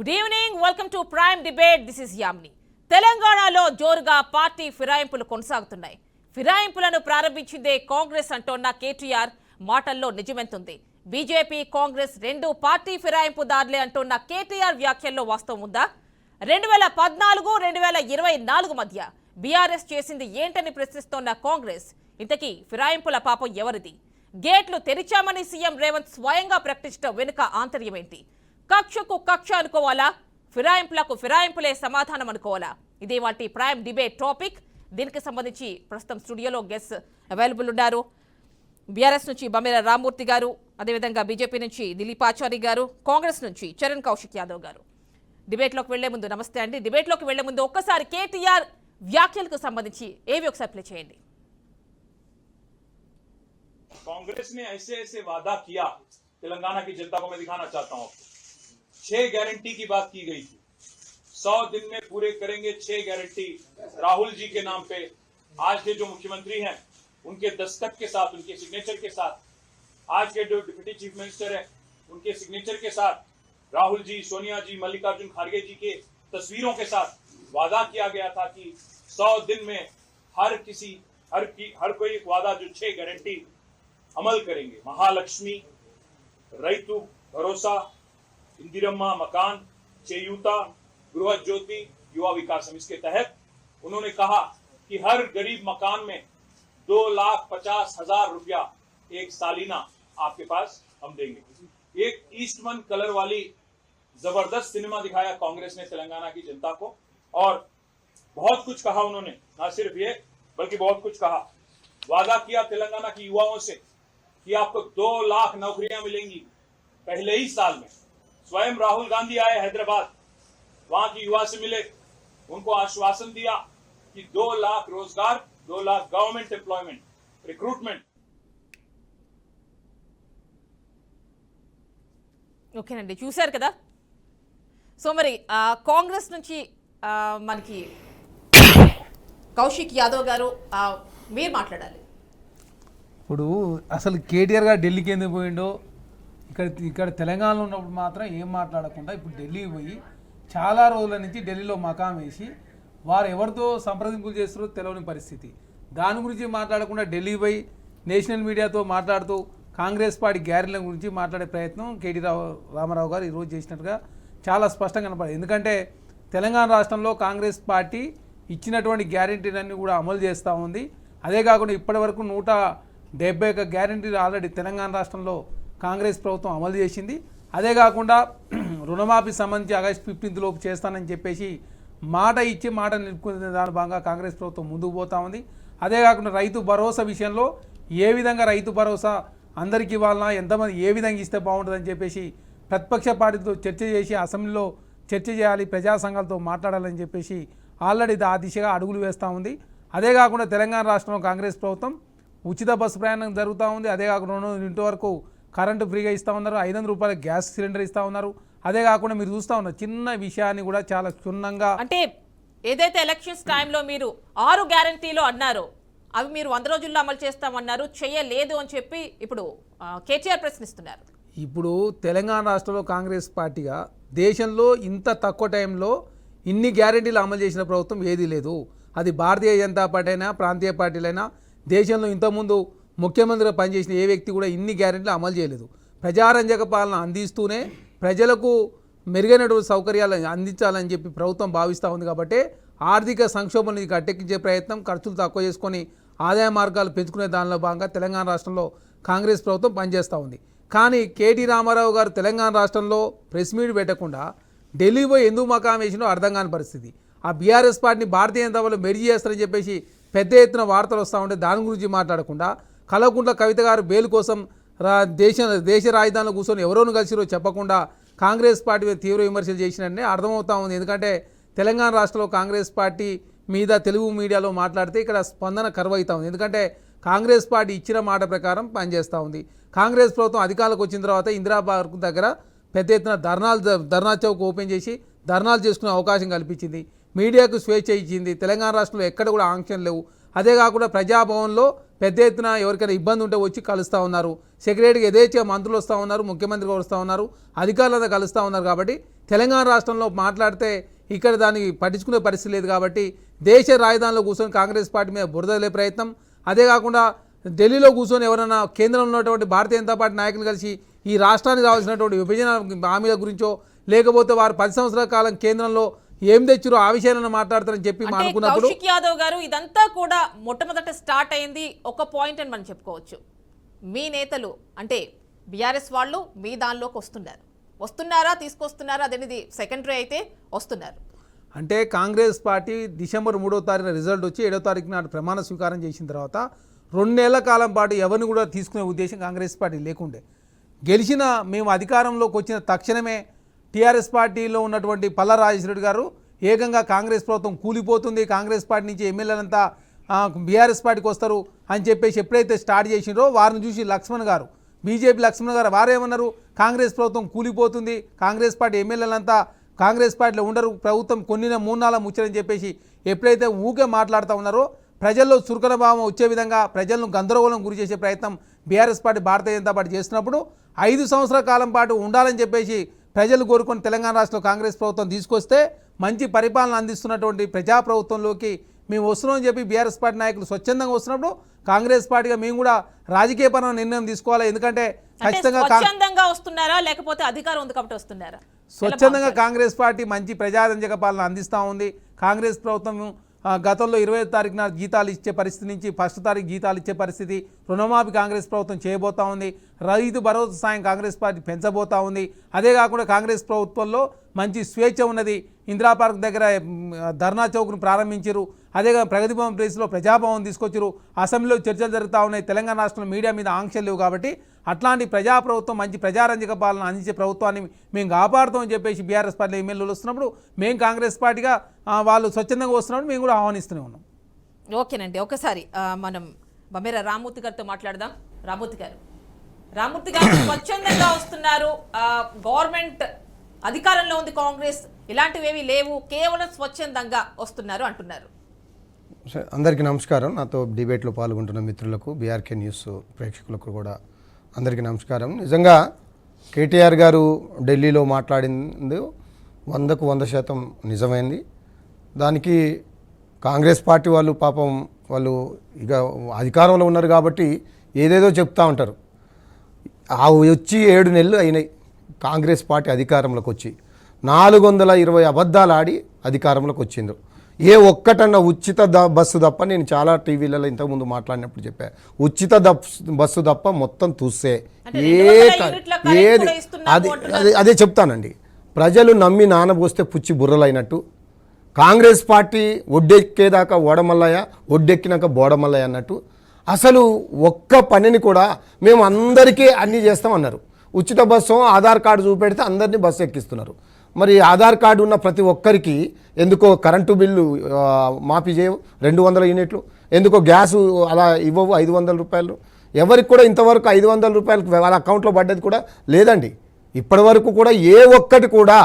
Good evening, welcome to prime debate. This is Yamini. తెలంగాణలో జోరుగా party ఫిరాయింపులు కొనసాగుతున్నాయి. ఫిరాయింపులను ప్రారంభించిందే కాంగ్రెస్ అంటోన్న కేటీఆర్ మాటల్లో నిజమెంతుంది. బీజేపీ కాంగ్రెస్ రెండు పార్టీ ఫిరాయింపుదారులే అంటోన్న కేటీఆర్ వ్యాఖ్యల్లో వాస్తవం ఉందా? 2014, 2024 మధ్య బీఆర్ఎస్ చేసింది ఏంటని ప్రశ్నిస్తోన్న కాంగ్రెస్ ఇంతకీ ఫిరాయింపుల పాపం ఎవరిది? గేట్లు తెరిచామని సీఎం రేవంత్ స్వయంగా ప్రకటించడం వెనుక ఆంతర్యం ఏంటి? కక్షకు కక్ష అనుకోవాలా, ఫిరాయింపులకు ఫిరాయింపులే సమాధానం అనుకోవాలా? ఇదే వాటి ప్రైమ్ డిబేట్ టాపిక్. దీనికి సంబంధించి ప్రస్తుతం స్టూడియోలో గెస్ట్ అవైలబుల్ ఉన్నారు. బీఆర్ఎస్ నుంచి బమేర రామ్మూర్తి గారు, అదేవిధంగా బీజేపీ నుంచి దిలీప్ ఆచారి గారు, కాంగ్రెస్ నుంచి చరణ్ కౌశిక్ యాదవ్ గారు. డిబేట్లోకి వెళ్లే ముందు నమస్తే అండి. డిబేట్లోకి వెళ్లే ముందు ఒక్కసారి కేటీఆర్ వ్యాఖ్యలకు సంబంధించి ఏవి ఒకసారి ప్లే చేయండి. कांग्रेस ने ऐसे ऐसे वादा किया, तेलंगाना की जनता को मैं दिखाना चाहता हूं. 6 गारंटी की बात की गई थी. 100 दिन में पूरे करेंगे 6 गारंटी राहुल जी के नाम पे. आज के जो मुख्यमंत्री हैं उनके दस्तखत के साथ, उनके सिग्नेचर के साथ, आज के जो डिप्टी चीफ मिनिस्टर हैं उनके सिग्नेचर के साथ, राहुल जी, सोनिया जी, मल्लिकार्जुन खड़गे जी के तस्वीरों के साथ वादा किया गया था कि 100 दिन में हर कोई वादा जो 6 गारंटी अमल करेंगे. महालक्ष्मी, रैतु भरोसा, इंदिरम्मा मकान, चेयूता, गृह ज्योति, युवा विकास. इसके तहत उन्होंने कहा कि हर गरीब मकान में 2,50,000 रुपया एक सालीना आपके पास हम देंगे. एक ईस्टमन कलर वाली जबरदस्त सिनेमा दिखाया कांग्रेस ने तेलंगाना की जनता को, और बहुत कुछ कहा उन्होंने. ना सिर्फ ये बल्कि बहुत कुछ कहा. वादा किया तेलंगाना की युवाओं से कि आपको 2 लाख नौकरियां मिलेंगी पहले ही साल में. स्वयं राहुल गांधी आए हैदराबाद, वहां की युवा से मिले, उनको आश्वासन दिया कि 2 लाख रोजगार, 2 लाख गवर्नमेंट एम्प्लॉयमेंट, रिक्रूटमेंट. ఓకేనండి, చూశారు కదా. సో మరి కాంగ్రెస్ నుంచి మనకి కౌశిక్ యాదవ్ గారు మీరు మాట్లాడాలి. ఇప్పుడు అసలు కేటీఆర్ గారు ఢిల్లీకి ఎందుకు పోయిండో, ఇక్కడ తెలంగాణలో ఉన్నప్పుడు మాత్రం ఏం మాట్లాడకుండా ఇప్పుడు ఢిల్లీకి పోయి చాలా రోజుల నుంచి ఢిల్లీలో మకాం వేసి వారు ఎవరితో సంప్రదింపులు చేస్తారో తెలియని పరిస్థితి. దాని గురించి మాట్లాడకుండా ఢిల్లీ పోయి నేషనల్ మీడియాతో మాట్లాడుతూ కాంగ్రెస్ పార్టీ గ్యారెంటీల గురించి మాట్లాడే ప్రయత్నం కేటీ రామారావు గారు ఈరోజు చేసినట్టుగా చాలా స్పష్టంగా కనపడింది. ఎందుకంటే తెలంగాణ రాష్ట్రంలో కాంగ్రెస్ పార్టీ ఇచ్చినటువంటి గ్యారెంటీలన్నీ కూడా అమలు చేస్తూ ఉంది. అదే కాకుండా ఇప్పటి వరకు 171 గ్యారెంటీలు ఆల్రెడీ తెలంగాణ రాష్ట్రంలో కాంగ్రెస్ ప్రభుత్వం అమలు చేసింది. అదే కాకుండా రుణమాఫీ సంబంధించి ఆగస్టు 15 లోపు చేస్తానని చెప్పేసి మాట ఇచ్చి మాట నిలుపుకునే దాని భాగంగా కాంగ్రెస్ ప్రభుత్వం ముందుకు పోతా ఉంది. అదే కాకుండా రైతు భరోసా విషయంలో ఏ విధంగా రైతు భరోసా అందరికీ ఇవ్వాలన్నా, ఎంతమంది ఏ విధంగా ఇస్తే బాగుంటుందని చెప్పేసి ప్రతిపక్ష పార్టీతో చర్చ చేసి అసెంబ్లీలో చర్చ చేయాలి, ప్రజా సంఘాలతో మాట్లాడాలని చెప్పేసి ఆల్రెడీ ఆ దిశగా అడుగులు వేస్తూ ఉంది. అదే కాకుండా తెలంగాణ రాష్ట్రంలో కాంగ్రెస్ ప్రభుత్వం ఉచిత బస్సు ప్రయాణం జరుగుతూ ఉంది. అదే కాకుండా 2 ఇంటి వరకు కరెంటు ఫ్రీగా ఇస్తూ ఉన్నారు, 500 రూపాయల గ్యాస్ సిలిండర్ ఇస్తూ ఉన్నారు. అదే కాకుండా మీరు చూస్తూ ఉన్నారు చిన్న విషయాన్ని కూడా చాలా క్షుణ్ణంగా, అంటే ఏదైతే ఎలక్షన్స్ టైంలో మీరు 6 గ్యారంటీలు అన్నారు, అవి మీరు 100 రోజుల్లో అమలు చేస్తామన్నారు, చేయలేదు అని చెప్పి ఇప్పుడు కేటీఆర్ ప్రశ్నిస్తున్నారు. ఇప్పుడు తెలంగాణ రాష్ట్రంలో కాంగ్రెస్ పార్టీగా దేశంలో ఇంత తక్కువ టైంలో ఇన్ని గ్యారెంటీలు అమలు చేసిన ప్రభుత్వం ఏదీ లేదు. అది భారతీయ జనతా పార్టీ అయినా, ప్రాంతీయ పార్టీలైనా, దేశంలో ఇంతకుముందు ముఖ్యమంత్రిగా పనిచేసిన ఏ వ్యక్తి కూడా ఇన్ని గ్యారెంటీలు అమలు చేయలేదు. ప్రజారంజక పాలన అందిస్తూనే ప్రజలకు మెరుగైనటువంటి సౌకర్యాలు అందించాలని చెప్పి ప్రభుత్వం భావిస్తూ ఉంది. కాబట్టి ఆర్థిక సంక్షోభాన్ని గట్టెక్కించే ప్రయత్నం, ఖర్చులు తక్కువ చేసుకొని ఆదాయ మార్గాలు పెంచుకునే దానిలో భాగంగా తెలంగాణ రాష్ట్రంలో కాంగ్రెస్ ప్రభుత్వం పనిచేస్తూ ఉంది. కానీ కేటీ రామారావు గారు తెలంగాణ రాష్ట్రంలో ప్రెస్ మీట్ పెట్టకుండా ఢిల్లీ పోయి ఎందుకు మకాం వేసినో అర్థం కాని పరిస్థితి. ఆ బీఆర్ఎస్ పార్టీని భారతీయ జనతా పార్టీ మెర్జీ చేస్తారని చెప్పేసి పెద్ద ఎత్తున వార్తలు వస్తూ ఉంటే దాని గురించి మాట్లాడకుండా కల్వకుంట్ల కవిత గారు బెయిల్ కోసం దేశ రాజధానిలో కూర్చొని ఎవరోను కలిసిరో చెప్పకుండా కాంగ్రెస్ పార్టీ మీద తీవ్ర విమర్శలు చేసినట్టే అర్థమవుతా ఉంది. ఎందుకంటే తెలంగాణ రాష్ట్రంలో కాంగ్రెస్ పార్టీ మీద తెలుగు మీడియాలో మాట్లాడితే ఇక్కడ స్పందన కరువవుతా ఉంది. ఎందుకంటే కాంగ్రెస్ పార్టీ ఇచ్చిన మాట ప్రకారం పనిచేస్తూ ఉంది. కాంగ్రెస్ ప్రభుత్వం అధికారులకు వచ్చిన తర్వాత ఇందిరా పార్క్ దగ్గర పెద్ద ఎత్తున ధర్నా చౌక్ ఓపెన్ చేసి ధర్నాలు చేసుకునే అవకాశం కల్పించింది. మీడియాకు స్వేచ్ఛ ఇచ్చింది. తెలంగాణ రాష్ట్రంలో ఎక్కడ కూడా ఆంక్షలు లేవు. అదే కాకుండా ప్రజాభవన్లో పెద్ద ఎత్తున ఎవరికైనా ఇబ్బంది ఉంటే వచ్చి కలుస్తూ ఉన్నారు. సెక్రటరీకి యథేచ్ఛగా మంత్రులు వస్తూ ఉన్నారు, ముఖ్యమంత్రి కూడా వస్తూ ఉన్నారు, అధికారులంతా కలుస్తూ ఉన్నారు. కాబట్టి తెలంగాణ రాష్ట్రంలో మాట్లాడితే ఇక్కడ దానికి పట్టించుకునే పరిస్థితి లేదు. కాబట్టి దేశ రాజధానిలో కూర్చొని కాంగ్రెస్ పార్టీ మీద బురదలే ప్రయత్నం, అదే కాకుండా ఢిల్లీలో కూర్చొని ఎవరైనా కేంద్రంలో ఉన్నటువంటి భారతీయ జనతా పార్టీ నాయకులు కలిసి ఈ రాష్ట్రానికి రావాల్సినటువంటి విభజన హామీల గురించో లేకపోతే వారు 10 సంవత్సరాల కాలం కేంద్రంలో ఏం తెచ్చారో ఆ విషయాలను మాట్లాడతారని చెప్పి అనుకున్నప్పుడు కౌశిక్ యాదవ్ గారు ఇదంతా కూడా మొట్టమొదట స్టార్ట్ అయింది ఒక పాయింట్ అని మనం చెప్పుకోవచ్చు. మీ నేతలు అంటే బీఆర్ఎస్ వాళ్ళు మీ దానిలోకి వస్తున్నారా తీసుకొస్తున్నారా అనేది సెకండరీ అయితే వస్తున్నారు. అంటే కాంగ్రెస్ పార్టీ డిసెంబర్ 3వ తారీఖున రిజల్ట్ వచ్చి 7వ తారీఖు నాడు ప్రమాణ స్వీకారం చేసిన తర్వాత 2 నెలల కాలం పాటు ఎవరిని కూడా తీసుకునే ఉద్దేశం కాంగ్రెస్ పార్టీ లేకుండే. గెలిచిన మేము అధికారంలోకి వచ్చిన తక్షణమే టీఆర్ఎస్ పార్టీలో ఉన్నటువంటి పల్లా రాజేశ్వరరెడ్డి గారు ఏకంగా కాంగ్రెస్ ప్రభుత్వం కూలిపోతుంది, కాంగ్రెస్ పార్టీ నుంచి ఎమ్మెల్యేలంతా బీఆర్ఎస్ పార్టీకి వస్తారు అని చెప్పేసి ఎప్పుడైతే స్టార్ట్ చేసినారో వారిని చూసి లక్ష్మణ్ గారు, బీజేపీ లక్ష్మణ్ గారు వారేమన్నారు, కాంగ్రెస్ ప్రభుత్వం కూలిపోతుంది, కాంగ్రెస్ పార్టీ ఎమ్మెల్యేలంతా కాంగ్రెస్ పార్టీలో ఉండరు, ప్రభుత్వం కొన్ని 3 నాళ్ళ ముచ్చరని చెప్పేసి ఎప్పుడైతే ఊకే మాట్లాడుతూ ఉన్నారో ప్రజల్లో చురుకన భావం వచ్చే విధంగా ప్రజలను గందరగోళం గురి చేసే ప్రయత్నం BRS party Bharatiya Janata party చేస్తున్నప్పుడు 5 సంవత్సరాల కాలం పాటు ఉండాలని చెప్పేసి ప్రజలు కోరుకొని తెలంగాణ రాష్ట్రంలో కాంగ్రెస్ ప్రభుత్వం తీసుకొస్తే మంచి పరిపాలన అందిస్తున్నటువంటి ప్రజాప్రభుత్వంలోకి మేము వస్తున్నామని చెప్పి బీఆర్ఎస్ పార్టీ నాయకులు స్వచ్ఛందంగా వస్తున్నప్పుడు కాంగ్రెస్ పార్టీగా మేము కూడా రాజకీయపరమైన నిర్ణయం తీసుకోవాలి. ఎందుకంటే ఖచ్చితంగా వస్తున్నారా లేకపోతే అధికారం ఉంది కాబట్టి వస్తున్నారా? స్వచ్ఛందంగా కాంగ్రెస్ పార్టీ మంచి ప్రజారంజక పాలన అందిస్తూ ఉంది. కాంగ్రెస్ ప్రభుత్వం గతంలో 20వ తారీఖున జీతాలు ఇచ్చే పరిస్థితి నుంచి 1వ తారీఖు జీతాలు ఇచ్చే పరిస్థితి, రుణమాఫీ కాంగ్రెస్ ప్రభుత్వం చేయబోతూ ఉంది, రైతు భరోసా సాయం కాంగ్రెస్ పార్టీ పెంచబోతూ ఉంది. అదే కాకుండా కాంగ్రెస్ ప్రభుత్వంలో మంచి స్వేచ్ఛ ఉన్నది. ఇందిరా పార్క్ దగ్గర ధర్నా చౌక్ను ప్రారంభించారు, అదేగా ప్రగతి భవన్ ప్లేస్లో ప్రజాభవన్ తీసుకొచ్చారు, అసెంబ్లీలో చర్చలు జరుగుతూ ఉన్నాయి. తెలంగాణ రాష్ట్రంలో మీడియా మీద ఆంక్షలు లేవు కాబట్టి అట్లాంటి ప్రజాప్రభుత్వం మంచి ప్రజారంజక పాలన అందించే ప్రభుత్వాన్ని మేము కాపాడుతామని చెప్పేసి బీఆర్ఎస్ పార్టీ ఎమ్మెల్యేలు వస్తున్నప్పుడు మేము కాంగ్రెస్ పార్టీగా వాళ్ళు స్వచ్ఛందంగా వస్తున్నప్పుడు మేము కూడా ఆహ్వానిస్తూనే ఉన్నాం. ఓకేనండి, ఒకసారి మనం బమేర రామ్మూర్తి గారితో మాట్లాడదాం. రామ్మూర్తి గారు స్వచ్ఛందంగా వస్తున్నారు, గవర్నమెంట్ అధికారంలో ఉంది, కాంగ్రెస్ ఇలాంటివి ఏవి లేవు, కేవలం స్వచ్ఛందంగా వస్తున్నారు అంటున్నారు. అందరికీ నమస్కారం. నాతో డిబేట్లో పాల్గొంటున్న మిత్రులకు, బీఆర్కే న్యూస్ ప్రేక్షకులకు కూడా అందరికీ నమస్కారం. నిజంగా కేటీఆర్ గారు ఢిల్లీలో మాట్లాడింది 100కు 100% నిజమైంది. దానికి కాంగ్రెస్ పార్టీ వాళ్ళు పాపం వాళ్ళు ఇక అధికారంలో ఉన్నారు కాబట్టి ఏదేదో చెప్తూ ఉంటారు. వచ్చి 7 నెలలు అయినాయి కాంగ్రెస్ పార్టీ అధికారంలోకి వచ్చి 420 అబద్ధాలు ఆడి అధికారంలోకి వచ్చిండ్రు. ఏ ఒక్కటన్నా ఉచిత బస్సు తప్ప, నేను చాలా టీవీలలో ఇంతకుముందు మాట్లాడినప్పుడు చెప్పా, ఉచిత బస్సు తప్ప మొత్తం చూస్తే ఏది అదే చెప్తానండి. ప్రజలు నమ్మి నానబోస్తే పుచ్చి బుర్రలైనట్టు కాంగ్రెస్ పార్టీ ఒడ్డెక్కేదాకా ఓడమల్లయ్య, ఒడ్డెక్కినాక బోడమల్లయ్య అన్నట్టు అసలు ఒక్క పనిని కూడా మేము అందరికీ అన్నీ చేస్తామన్నారు. ఉచిత బస్సు ఆధార్ కార్డు చూపెడితే అందరినీ బస్సు ఎక్కిస్తున్నారు. మరి ఆధార్ కార్డు ఉన్న ప్రతి ఒక్కరికి ఎందుకో కరెంటు బిల్లు మాఫీ చేయవు 200 యూనిట్లు, ఎందుకో గ్యాసు అలా ఇవ్వవు 500 రూపాయలు. ఎవరికి కూడా ఇంతవరకు 500 రూపాయలకు వాళ్ళ అకౌంట్లో పడ్డది కూడా లేదండి. ఇప్పటి వరకు కూడా ఏ ఒక్కటి కూడా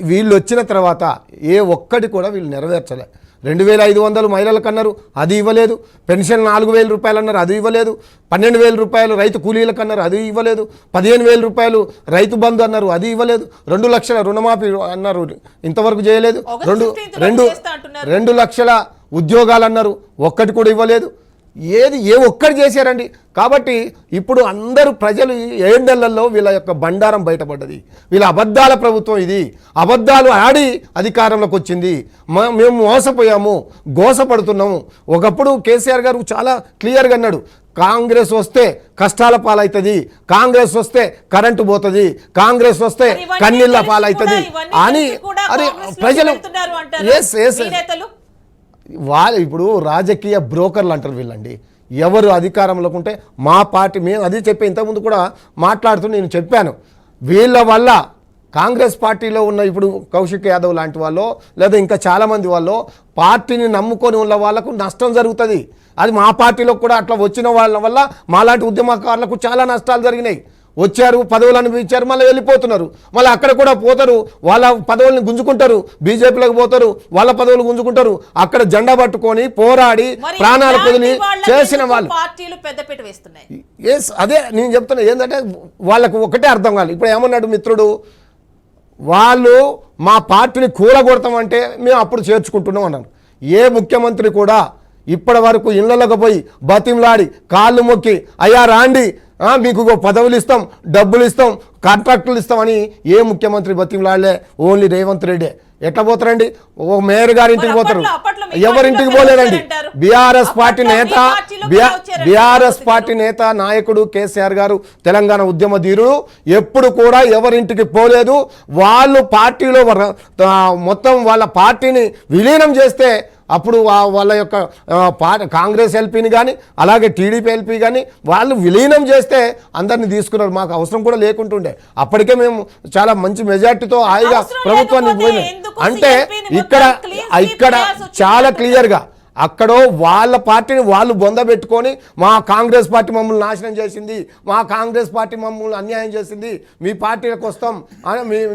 వీళ్ళు వచ్చిన తర్వాత ఏ ఒక్కటి కూడా వీళ్ళు నెరవేర్చలే. 2500 మహిళలకు అన్నారు, అది ఇవ్వలేదు. పెన్షన్ 4000 రూపాయలు అన్నారు, అది ఇవ్వలేదు. 12000 రూపాయలు రైతు కూలీలకు అన్నారు, అది ఇవ్వలేదు. 15000 రూపాయలు రైతు బంధు అన్నారు, అది ఇవ్వలేదు. 2 లక్షల రుణమాఫీ అన్నారు, ఇంతవరకు చేయలేదు. 2 లక్షల ఉద్యోగాలు అన్నారు, ఒక్కటి కూడా ఇవ్వలేదు. ఏ ఒక్కటి చేశారండి. కాబట్టి ఇప్పుడు అందరూ ప్రజలు 7 నెలల్లో వీళ్ళ యొక్క బండారం బయటపడ్డది. వీళ్ళ అబద్ధాల ప్రభుత్వం ఇది, అబద్ధాలు ఆడి అధికారంలోకి వచ్చింది. మేము మోసపోయాము, గోసపడుతున్నాము. ఒకప్పుడు కేసీఆర్ గారు చాలా క్లియర్గా అన్నాడు, కాంగ్రెస్ వస్తే కష్టాల పాలవుతుంది, కాంగ్రెస్ వస్తే కరెంటు పోతుంది, కాంగ్రెస్ వస్తే కన్నీళ్ళ పాలవుతుంది అని. అరే ప్రజలు వాళ్ళు ఇప్పుడు రాజకీయ బ్రోకర్లు అంటారు వీళ్ళండి. ఎవరు అధికారంలోకి ఉంటే మా పార్టీ, మేము అది చెప్పే ఇంతకుముందు కూడా మాట్లాడుతూ నేను చెప్పాను, వీళ్ళ వల్ల కాంగ్రెస్ పార్టీలో ఉన్న ఇప్పుడు కౌశిక్ యాదవ్ లాంటి వాళ్ళు లేదా ఇంకా చాలామంది వాళ్ళు పార్టీని నమ్ముకొని ఉన్న వాళ్ళకు నష్టం జరుగుతుంది. అది మా పార్టీలో కూడా అట్లా వచ్చిన వాళ్ళ వల్ల మాలాంటి ఉద్యమకారులకు చాలా నష్టాలు జరిగినాయి. వచ్చారు, పదవులు అనుభవించారు, మళ్ళీ వెళ్ళిపోతున్నారు. మళ్ళీ అక్కడ కూడా పోతారు, వాళ్ళ పదవుల్ని గుంజుకుంటారు, బీజేపీలోకి పోతారు, వాళ్ళ పదవులు గుంజుకుంటారు. అక్కడ జెండా పట్టుకొని పోరాడి మరి ప్రాణాలు ఇలాంటి పొదిలి వాళ్ళకి చేసిన ఎందుకు వాళ్ళు పార్టీలు పెద్దపీట వేస్తున్నాయి? ఎస్, అదే నేను చెప్తున్నా. ఏంటంటే వాళ్ళకు ఒకటే అర్థం కాదు. ఇప్పుడు ఏమన్నాడు మిత్రుడు, వాళ్ళు మా పార్టీని కూలగొడతామంటే మేము అప్పుడు చేర్చుకుంటున్నాం అన్నారు. ఏ ముఖ్యమంత్రి కూడా ఇప్పటి వరకు ఇళ్లలోకి పోయి బతిమలాడి కాళ్ళు మొక్కి అయ్యా రాండి మీకు పదవులు ఇస్తాం, డబ్బులు ఇస్తాం, కాంట్రాక్టులు ఇస్తామని ఏ ముఖ్యమంత్రి బతిమలాడలే. ఓన్లీ రేవంత్ రెడ్డి. ఎట్లా పోతారండి? ఓ మేయర్ గారి ఇంటికి పోతారు, ఎవరింటికి పోలేదండి. బీఆర్ఎస్ పార్టీ నేత నాయకుడు కేసీఆర్ గారు తెలంగాణ ఉద్యమ ధీరుడు ఎప్పుడు కూడా ఎవరింటికి పోలేదు. వాళ్ళు పార్టీలో మొత్తం వాళ్ళ పార్టీని విలీనం చేస్తే అప్పుడు వాళ్ళ యొక్క కాంగ్రెస్ ఎల్పీని కానీ అలాగే టీడీపీ ఎల్పీ కానీ వాళ్ళు విలీనం చేస్తే అందరినీ తీసుకున్నారు. మాకు అవసరం కూడా లేకుంటుండే. అప్పటికే మేము చాలా మంచి మెజార్టీతో హాయిగా ప్రభుత్వాన్ని పోయినాం. అంటే ఇక్కడ చాలా క్లియర్గా అక్కడో వాళ్ళ పార్టీని వాళ్ళు బొందబెట్టుకొని మా కాంగ్రెస్ పార్టీ మమ్మల్ని నాశనం చేసింది, మా కాంగ్రెస్ పార్టీ మమ్మల్ని అన్యాయం చేసింది, మీ పార్టీలకు వస్తాం,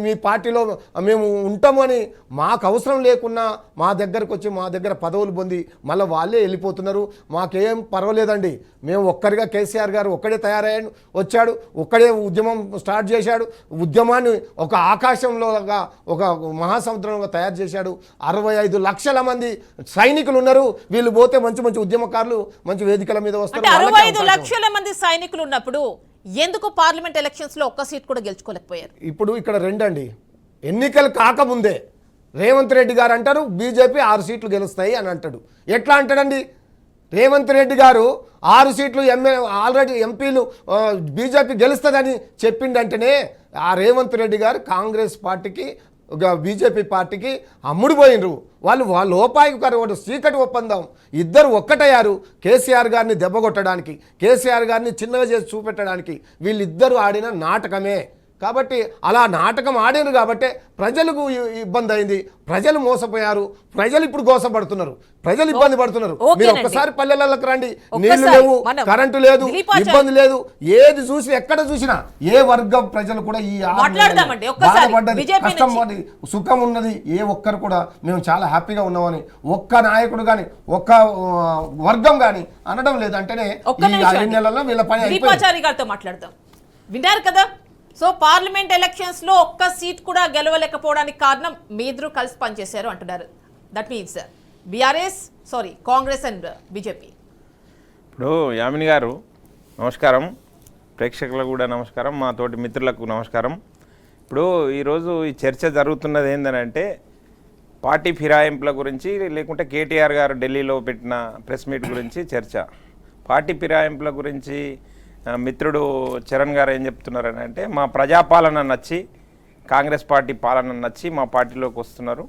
మీ పార్టీలో మేము ఉంటామని మాకు అవసరం లేకున్నా మా దగ్గరకు వచ్చి మా దగ్గర పదవులు పొంది మళ్ళీ వాళ్ళే వెళ్ళిపోతున్నారు. మాకేం పర్వాలేదండి. మేము ఒక్కరిగా కేసీఆర్ గారు ఒక్కడే తయారయ్యాడు, వచ్చాడు, ఒక్కడే ఉద్యమం స్టార్ట్ చేశాడు. ఉద్యమాన్ని ఒక ఆకాశంలోగా ఒక మహాసముద్రంగా తయారు చేశాడు. 65 లక్షల మంది సైనికులు ఉన్నారు. వీళ్ళు పోతే మంచి మంచి ఉద్యమకారులు మంచి వేదికల మీద వస్తారు. 65 లక్షల మంది సైనికులు ఉన్నప్పుడు ఎందుకు పార్లమెంట్ ఎలక్షన్స్ లో ఒక్క సీట్ కూడా గెలుచుకోలేకపోయారు? ఇప్పుడు ఇక్కడ రెండండి, ఎన్నికలు కాకముందే రేవంత్ రెడ్డి గారు అంటారు బీజేపీ 6 సీట్లు గెలుస్తాయి అని అంటాడు. ఎట్లా అంటాడండి? రేవంత్ రెడ్డి గారు 6 సీట్లు ఆల్రెడీ ఎంపీలు బీజేపీ గెలుస్తుందని చెప్పిండంటేనే ఆ రేవంత్ రెడ్డి గారు కాంగ్రెస్ పార్టీకి బీజేపీ పార్టీకి అమ్ముడుపోయినరు. వాళ్ళు లోపాయికారు చీకటి ఒప్పందం ఇద్దరు ఒక్కటయ్యారు. కేసీఆర్ గారిని దెబ్బగొట్టడానికి, కేసీఆర్ గారిని చిన్నగా చేసి చూపెట్టడానికి వీళ్ళిద్దరూ ఆడిన నాటకమే. కాబట్టి అలా నాటకం ఆడారు కాబట్టి ప్రజలకు ఇబ్బంది అయింది, ప్రజలు మోసపోయారు, ప్రజలు ఇప్పుడు గోసపడుతున్నారు, ప్రజలు ఇబ్బంది పడుతున్నారు. మీరు ఒక్కసారి పల్లెలకు రండి, నీళ్లు లేవు, కరెంటు లేదు, ఇబ్బంది లేదు. ఏది చూసి ఎక్కడ చూసినా ఏ వర్గం ప్రజలు కూడా ఈ బాధపడ్డది, కష్టం పడి సుఖం ఉన్నది ఏ ఒక్కరు కూడా మేము చాలా హ్యాపీగా ఉన్నామని ఒక్క నాయకుడు కానీ ఒక్క వర్గం కానీ అనడం లేదు. అంటేనే ఈ 5 నెలల్లో వీళ్ళ పని అయిపోయింది. మాట్లాడతాం. విన్నారు కదా? సో పార్లమెంట్ ఎలక్షన్స్ లో ఒక్క సీట్ కూడా గెలవలేకపోవడానికి కారణం మీ ఇద్దరు కలిసి పనిచేశారు అంటున్నారు. That means Congress and BJP. ఇప్పుడు యామిని గారు నమస్కారం, ప్రేక్షకులకు కూడా నమస్కారం, మా తోటి మిత్రులకు నమస్కారం. ఇప్పుడు ఈరోజు ఈ చర్చ జరుగుతున్నది ఏంటంటే పార్టీ ఫిరాయింపుల గురించి, లేకుంటే కేటీఆర్ గారు ఢిల్లీలో పెట్టిన ప్రెస్ మీట్ గురించి చర్చ. పార్టీ ఫిరాయింపుల గురించి మిత్రుడు చరణ్ గారు ఏం చెప్తున్నారని అంటే మా ప్రజాపాలన నచ్చి, కాంగ్రెస్ పార్టీ పాలన నచ్చి మా పార్టీలోకి వస్తున్నారు,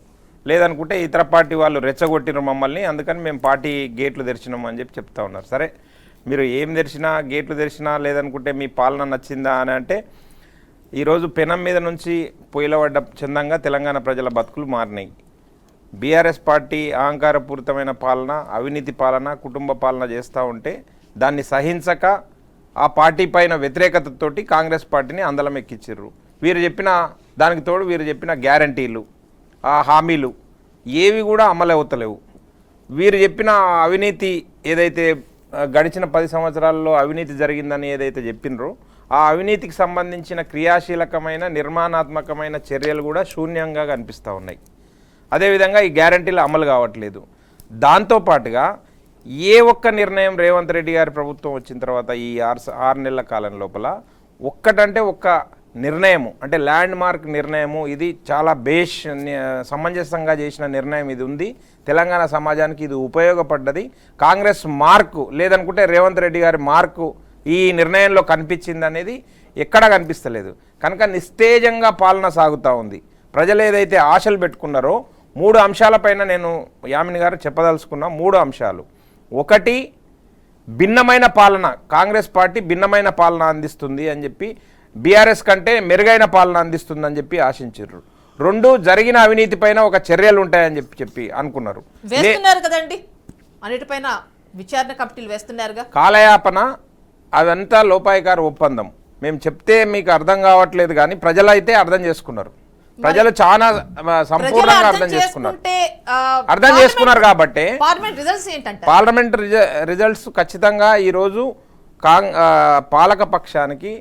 లేదనుకుంటే ఇతర పార్టీ వాళ్ళు రెచ్చగొట్టినారు మమ్మల్ని, అందుకని మేము పార్టీ గేట్లు తెరిచినాము అని చెప్తా ఉన్నారు. సరే, మీరు ఏం తెరిచినా, గేట్లు తెరిచినా, లేదనుకుంటే మీ పాలన నచ్చిందా అని అంటే ఈరోజు పెనం మీద నుంచి పొయ్యిలబడ్డ చందంగా తెలంగాణ ప్రజల బతుకులు మారినాయి. బీఆర్ఎస్ పార్టీ అహంకారపూరితమైన పాలన, అవినీతి పాలన, కుటుంబ పాలన చేస్తూ ఉంటే దాన్ని సహించక ఆ పార్టీ పైన వ్యతిరేకతతోటి కాంగ్రెస్ పార్టీని అందలం ఎక్కించారు. వీరు చెప్పిన దానికి తోడు వీరు చెప్పిన గ్యారంటీలు, ఆ హామీలు ఏవి కూడా అమలు అవుతలేవు. వీరు చెప్పిన అవినీతి ఏదైతే గడిచిన 10 సంవత్సరాల్లో అవినీతి జరిగిందని ఏదైతే చెప్పినరో ఆ అవినీతికి సంబంధించిన క్రియాశీలకమైన నిర్మాణాత్మకమైన చర్యలు కూడా శూన్యంగా కనిపిస్తూ ఉన్నాయి. అదేవిధంగా ఈ గ్యారంటీలు అమలు కావట్లేదు. దాంతోపాటుగా ఏ ఒక్క నిర్ణయం రేవంత్ రెడ్డి గారి ప్రభుత్వం వచ్చిన తర్వాత ఈ 6 నెలల కాలం లోపల ఒక్కటంటే ఒక్క నిర్ణయము, అంటే ల్యాండ్ మార్క్ నిర్ణయము, ఇది చాలా సమంజసంగా చేసిన నిర్ణయం ఇది ఉంది. తెలంగాణ సమాజానికి ఇది ఉపయోగపడ్డది. కాంగ్రెస్ మార్కు లేదనుకుంటే రేవంత్ రెడ్డి గారి మార్కు ఈ నిర్ణయంలో కనిపించింది అనేది ఎక్కడా కనిపిస్తలేదు. కనుక నిస్తేజంగా పాలన సాగుతూ ఉంది. ప్రజలు ఏదైతే ఆశలు పెట్టుకున్నారో 3 అంశాలపైన నేను యామిని గారు చెప్పదలుచుకున్న 3 అంశాలు. ఒకటి, భిన్నమైన పాలన, కాంగ్రెస్ పార్టీ భిన్నమైన పాలన అందిస్తుంది అని చెప్పి, బీఆర్ఎస్ కంటే మెరుగైన పాలన అందిస్తుంది అని చెప్పి ఆశించారు. 2, జరిగిన అవినీతి పైన ఒక చర్యలు ఉంటాయని చెప్పి అనుకున్నారు. కదండి, అన్నిటిపైన విచారణ కమిటీలు వేస్తున్నారుగా. కాలయాపన అదంతా లోపాయికారు ఒప్పందం. మేము చెప్తే మీకు అర్థం కావట్లేదు కానీ ప్రజలైతే అర్థం చేసుకున్నారు. ప్రజలు చాలా సంపూర్ణంగా అర్థం చేసుకున్నారు. అర్థం చేసుకున్నారు కాబట్టి పార్లమెంట్ రిజల్ట్స్ ఖచ్చితంగా ఈరోజు పాలక పక్షానికి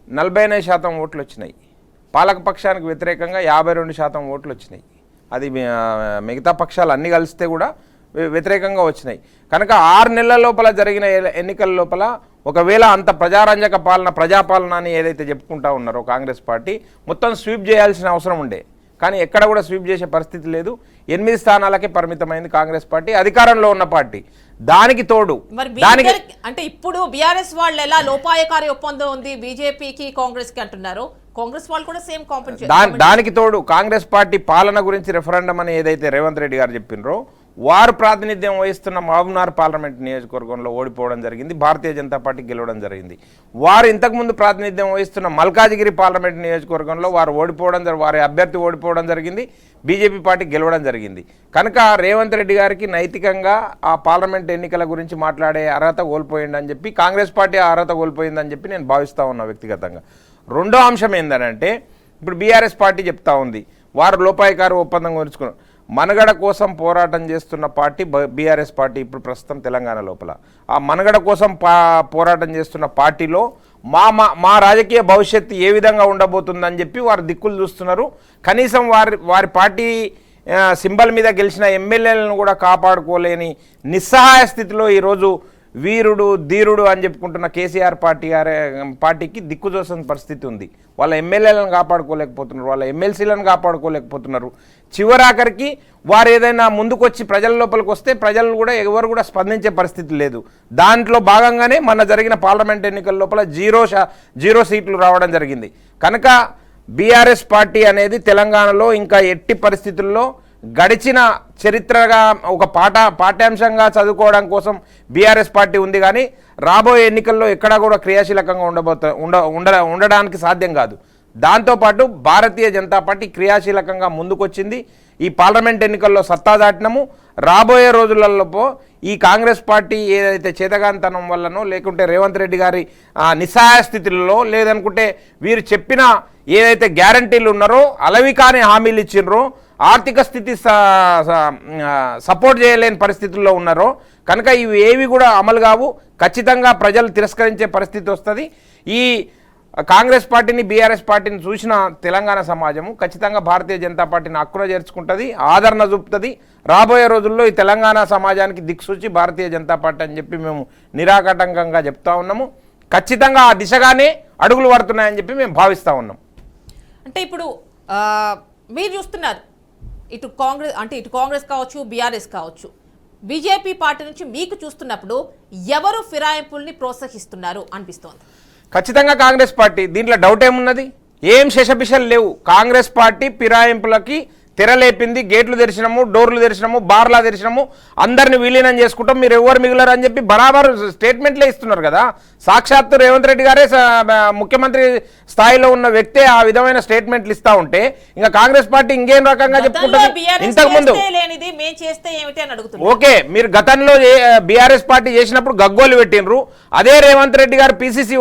48% ఓట్లు వచ్చినాయి, పాలక పక్షానికి వ్యతిరేకంగా 52% ఓట్లు వచ్చినాయి. అది మిగతా పక్షాలు అన్నీ కలిస్తే కూడా వ్యతిరేకంగా వచ్చినాయి. కనుక 6 నెలల లోపల జరిగిన ఎన్నికల లోపల ఒకవేళ అంత ప్రజారంజక పాలన ప్రజాపాలన అని ఏదైతే చెప్పుకుంటా ఉన్నారో కాంగ్రెస్ పార్టీ మొత్తం స్వీప్ చేయాల్సిన అవసరం ఉండే, కానీ ఎక్కడ కూడా స్వీప్ చేసే పరిస్థితి లేదు. 8 స్థానాలకే పరిమితమైంది కాంగ్రెస్ పార్టీ, అధికారంలో ఉన్న పార్టీ. దానికి తోడు అంటే ఇప్పుడు బీఆర్ఎస్ వాళ్ళు ఎలా లోపాయకారి ఒప్పందం ఉంది బీజేపీకి కాంగ్రెస్ కి అంటున్నారు, కాంగ్రెస్ వాళ్ళు కూడా సేమ్ దానికి తోడు కాంగ్రెస్ పార్టీ పాలన గురించి రెఫరెండం అని ఏదైతే రేవంత్ రెడ్డి గారు చెప్పినరో వారు ప్రాతినిధ్యం వహిస్తున్న మహబూబ్నగర్ పార్లమెంట్ నియోజకవర్గంలో ఓడిపోవడం జరిగింది, భారతీయ జనతా పార్టీ గెలవడం జరిగింది. వారు ఇంతకుముందు ప్రాతినిధ్యం వహిస్తున్న మల్కాజిగిరి పార్లమెంట్ నియోజకవర్గంలో వారు ఓడిపోవడం వారి అభ్యర్థి ఓడిపోవడం జరిగింది, బీజేపీ పార్టీ గెలవడం జరిగింది. కనుక రేవంత్ రెడ్డి గారికి నైతికంగా ఆ పార్లమెంట్ ఎన్నికల గురించి మాట్లాడే అర్హత కోల్పోయిందని చెప్పి, కాంగ్రెస్ పార్టీ ఆ అర్హత కోల్పోయిందని చెప్పి నేను భావిస్తూ ఉన్నా వ్యక్తిగతంగా. రెండో అంశం ఏంటంటే ఇప్పుడు బీఆర్ఎస్ పార్టీ చెప్తా ఉంది వారు లోపాయకారు ఒప్పందం గురించుకున్నారు. మనగడ కోసం పోరాటం చేస్తున్న పార్టీ బీఆర్ఎస్ పార్టీ ఇప్పుడు ప్రస్తుతం తెలంగాణ లోపల. ఆ మనగడ కోసం పోరాటం చేస్తున్న పార్టీలో మా రాజకీయ భవిష్యత్తు ఏ విధంగా ఉండబోతుందని చెప్పి వారు దిక్కులు చూస్తున్నారు. కనీసం వారి పార్టీ సింబల్ మీద గెలిచిన ఎమ్మెల్యేలను కూడా కాపాడుకోలేని నిస్సహాయ స్థితిలో ఈరోజు వీరుడు ధీరుడు అని చెప్పుకుంటున్న కేసీఆర్ పార్టీకి దిక్కుదోసిన పరిస్థితి ఉంది. వాళ్ళ ఎమ్మెల్యేలను కాపాడుకోలేకపోతున్నారు, వాళ్ళ ఎమ్మెల్సీలను కాపాడుకోలేకపోతున్నారు. చివరాఖరికి వారు ఏదైనా ముందుకొచ్చి ప్రజల లోపలికి వస్తే ప్రజలు కూడా ఎవరు కూడా స్పందించే పరిస్థితి లేదు. దాంట్లో భాగంగానే మన జరిగిన పార్లమెంట్ ఎన్నికల లోపల జీరో సీట్లు రావడం జరిగింది. కనుక బీఆర్ఎస్ పార్టీ అనేది తెలంగాణలో ఇంకా ఎట్టి పరిస్థితుల్లో గడిచిన చరిత్రగా ఒక పాఠ్యాంశంగా చదువుకోవడం కోసం బీఆర్ఎస్ పార్టీ ఉంది, కానీ రాబోయే ఎన్నికల్లో ఎక్కడా కూడా క్రియాశీలకంగా ఉండడానికి సాధ్యం కాదు. దాంతోపాటు భారతీయ జనతా పార్టీ క్రియాశీలకంగా ముందుకొచ్చింది. ఈ పార్లమెంట్ ఎన్నికల్లో సత్తా దాటినము. రాబోయే రోజులలో ఈ కాంగ్రెస్ పార్టీ ఏదైతే చేతగాంతనం వల్లనో లేకుంటే రేవంత్ రెడ్డి గారి నిస్సహాయ స్థితిలో లేదనుకుంటే వీరు చెప్పిన ఏదైతే గ్యారంటీలు ఉన్నారో అలవి కాని హామీలు ఇచ్చినరో ఆర్థిక స్థితి సపోర్ట్ చేయలేని పరిస్థితుల్లో ఉన్నారో కనుక ఇవి ఏవి కూడా అమలు కావు. ఖచ్చితంగా ప్రజలు తిరస్కరించే పరిస్థితి వస్తుంది. ఈ కాంగ్రెస్ పార్టీని బీఆర్ఎస్ పార్టీని చూసిన తెలంగాణ సమాజము ఖచ్చితంగా భారతీయ జనతా పార్టీని హక్కున చేర్చుకుంటుంది, ఆదరణ చూపుతుంది. రాబోయే రోజుల్లో ఈ తెలంగాణ సమాజానికి దిక్సూచి భారతీయ జనతా పార్టీ అని చెప్పి మేము నిరాకటంకంగా చెప్తా ఉన్నాము. ఖచ్చితంగా ఆ దిశగానే అడుగులు పడుతున్నాయని చెప్పి మేము భావిస్తూ ఉన్నాం. అంటే ఇప్పుడు మీరు చూస్తున్నారు ఇటు కాంగ్రెస్ కావచ్చు బీఆర్ఎస్ కావచ్చు, బీజేపీ పార్టీ నుంచి మీకు చూస్తున్నప్పుడు ఎవరు ఫిరాయింపుల్ని ప్రోత్సహిస్తున్నారు అనిపిస్తోంది? ఖచ్చితంగా కాంగ్రెస్ పార్టీ. దీంట్లో డౌట్ ఏమున్నది? ఏం శేషభిషలు లేవు. కాంగ్రెస్ పార్టీ ఫిరాయింపులకి తెరలేపింది. గేట్లు తెరిచినాము, డోర్లు తెరిచినాము, బార్లా తెరిచినాము, అందరిని విలీనం చేసుకుంటాం, మీరు ఎవరు మిగిలరు అని చెప్పి బరాబర్ స్టేట్మెంట్లే ఇస్తున్నారు కదా. సాక్షాత్తు రేవంత్ రెడ్డి గారే ముఖ్యమంత్రి స్థాయిలో ఉన్న వ్యక్తే ఆ విధమైన స్టేట్మెంట్లు ఇస్తా ఉంటే ఇంకా కాంగ్రెస్ పార్టీ ఇంకేం రకంగా చెప్పుకుంటుంది? ఇంతకుముందు ఓకే, మీరు గతంలో బీఆర్ఎస్ పార్టీ చేసినప్పుడు గగ్గోలు పెట్టినరు. అదే రేవంత్ రెడ్డి గారు పిసిసి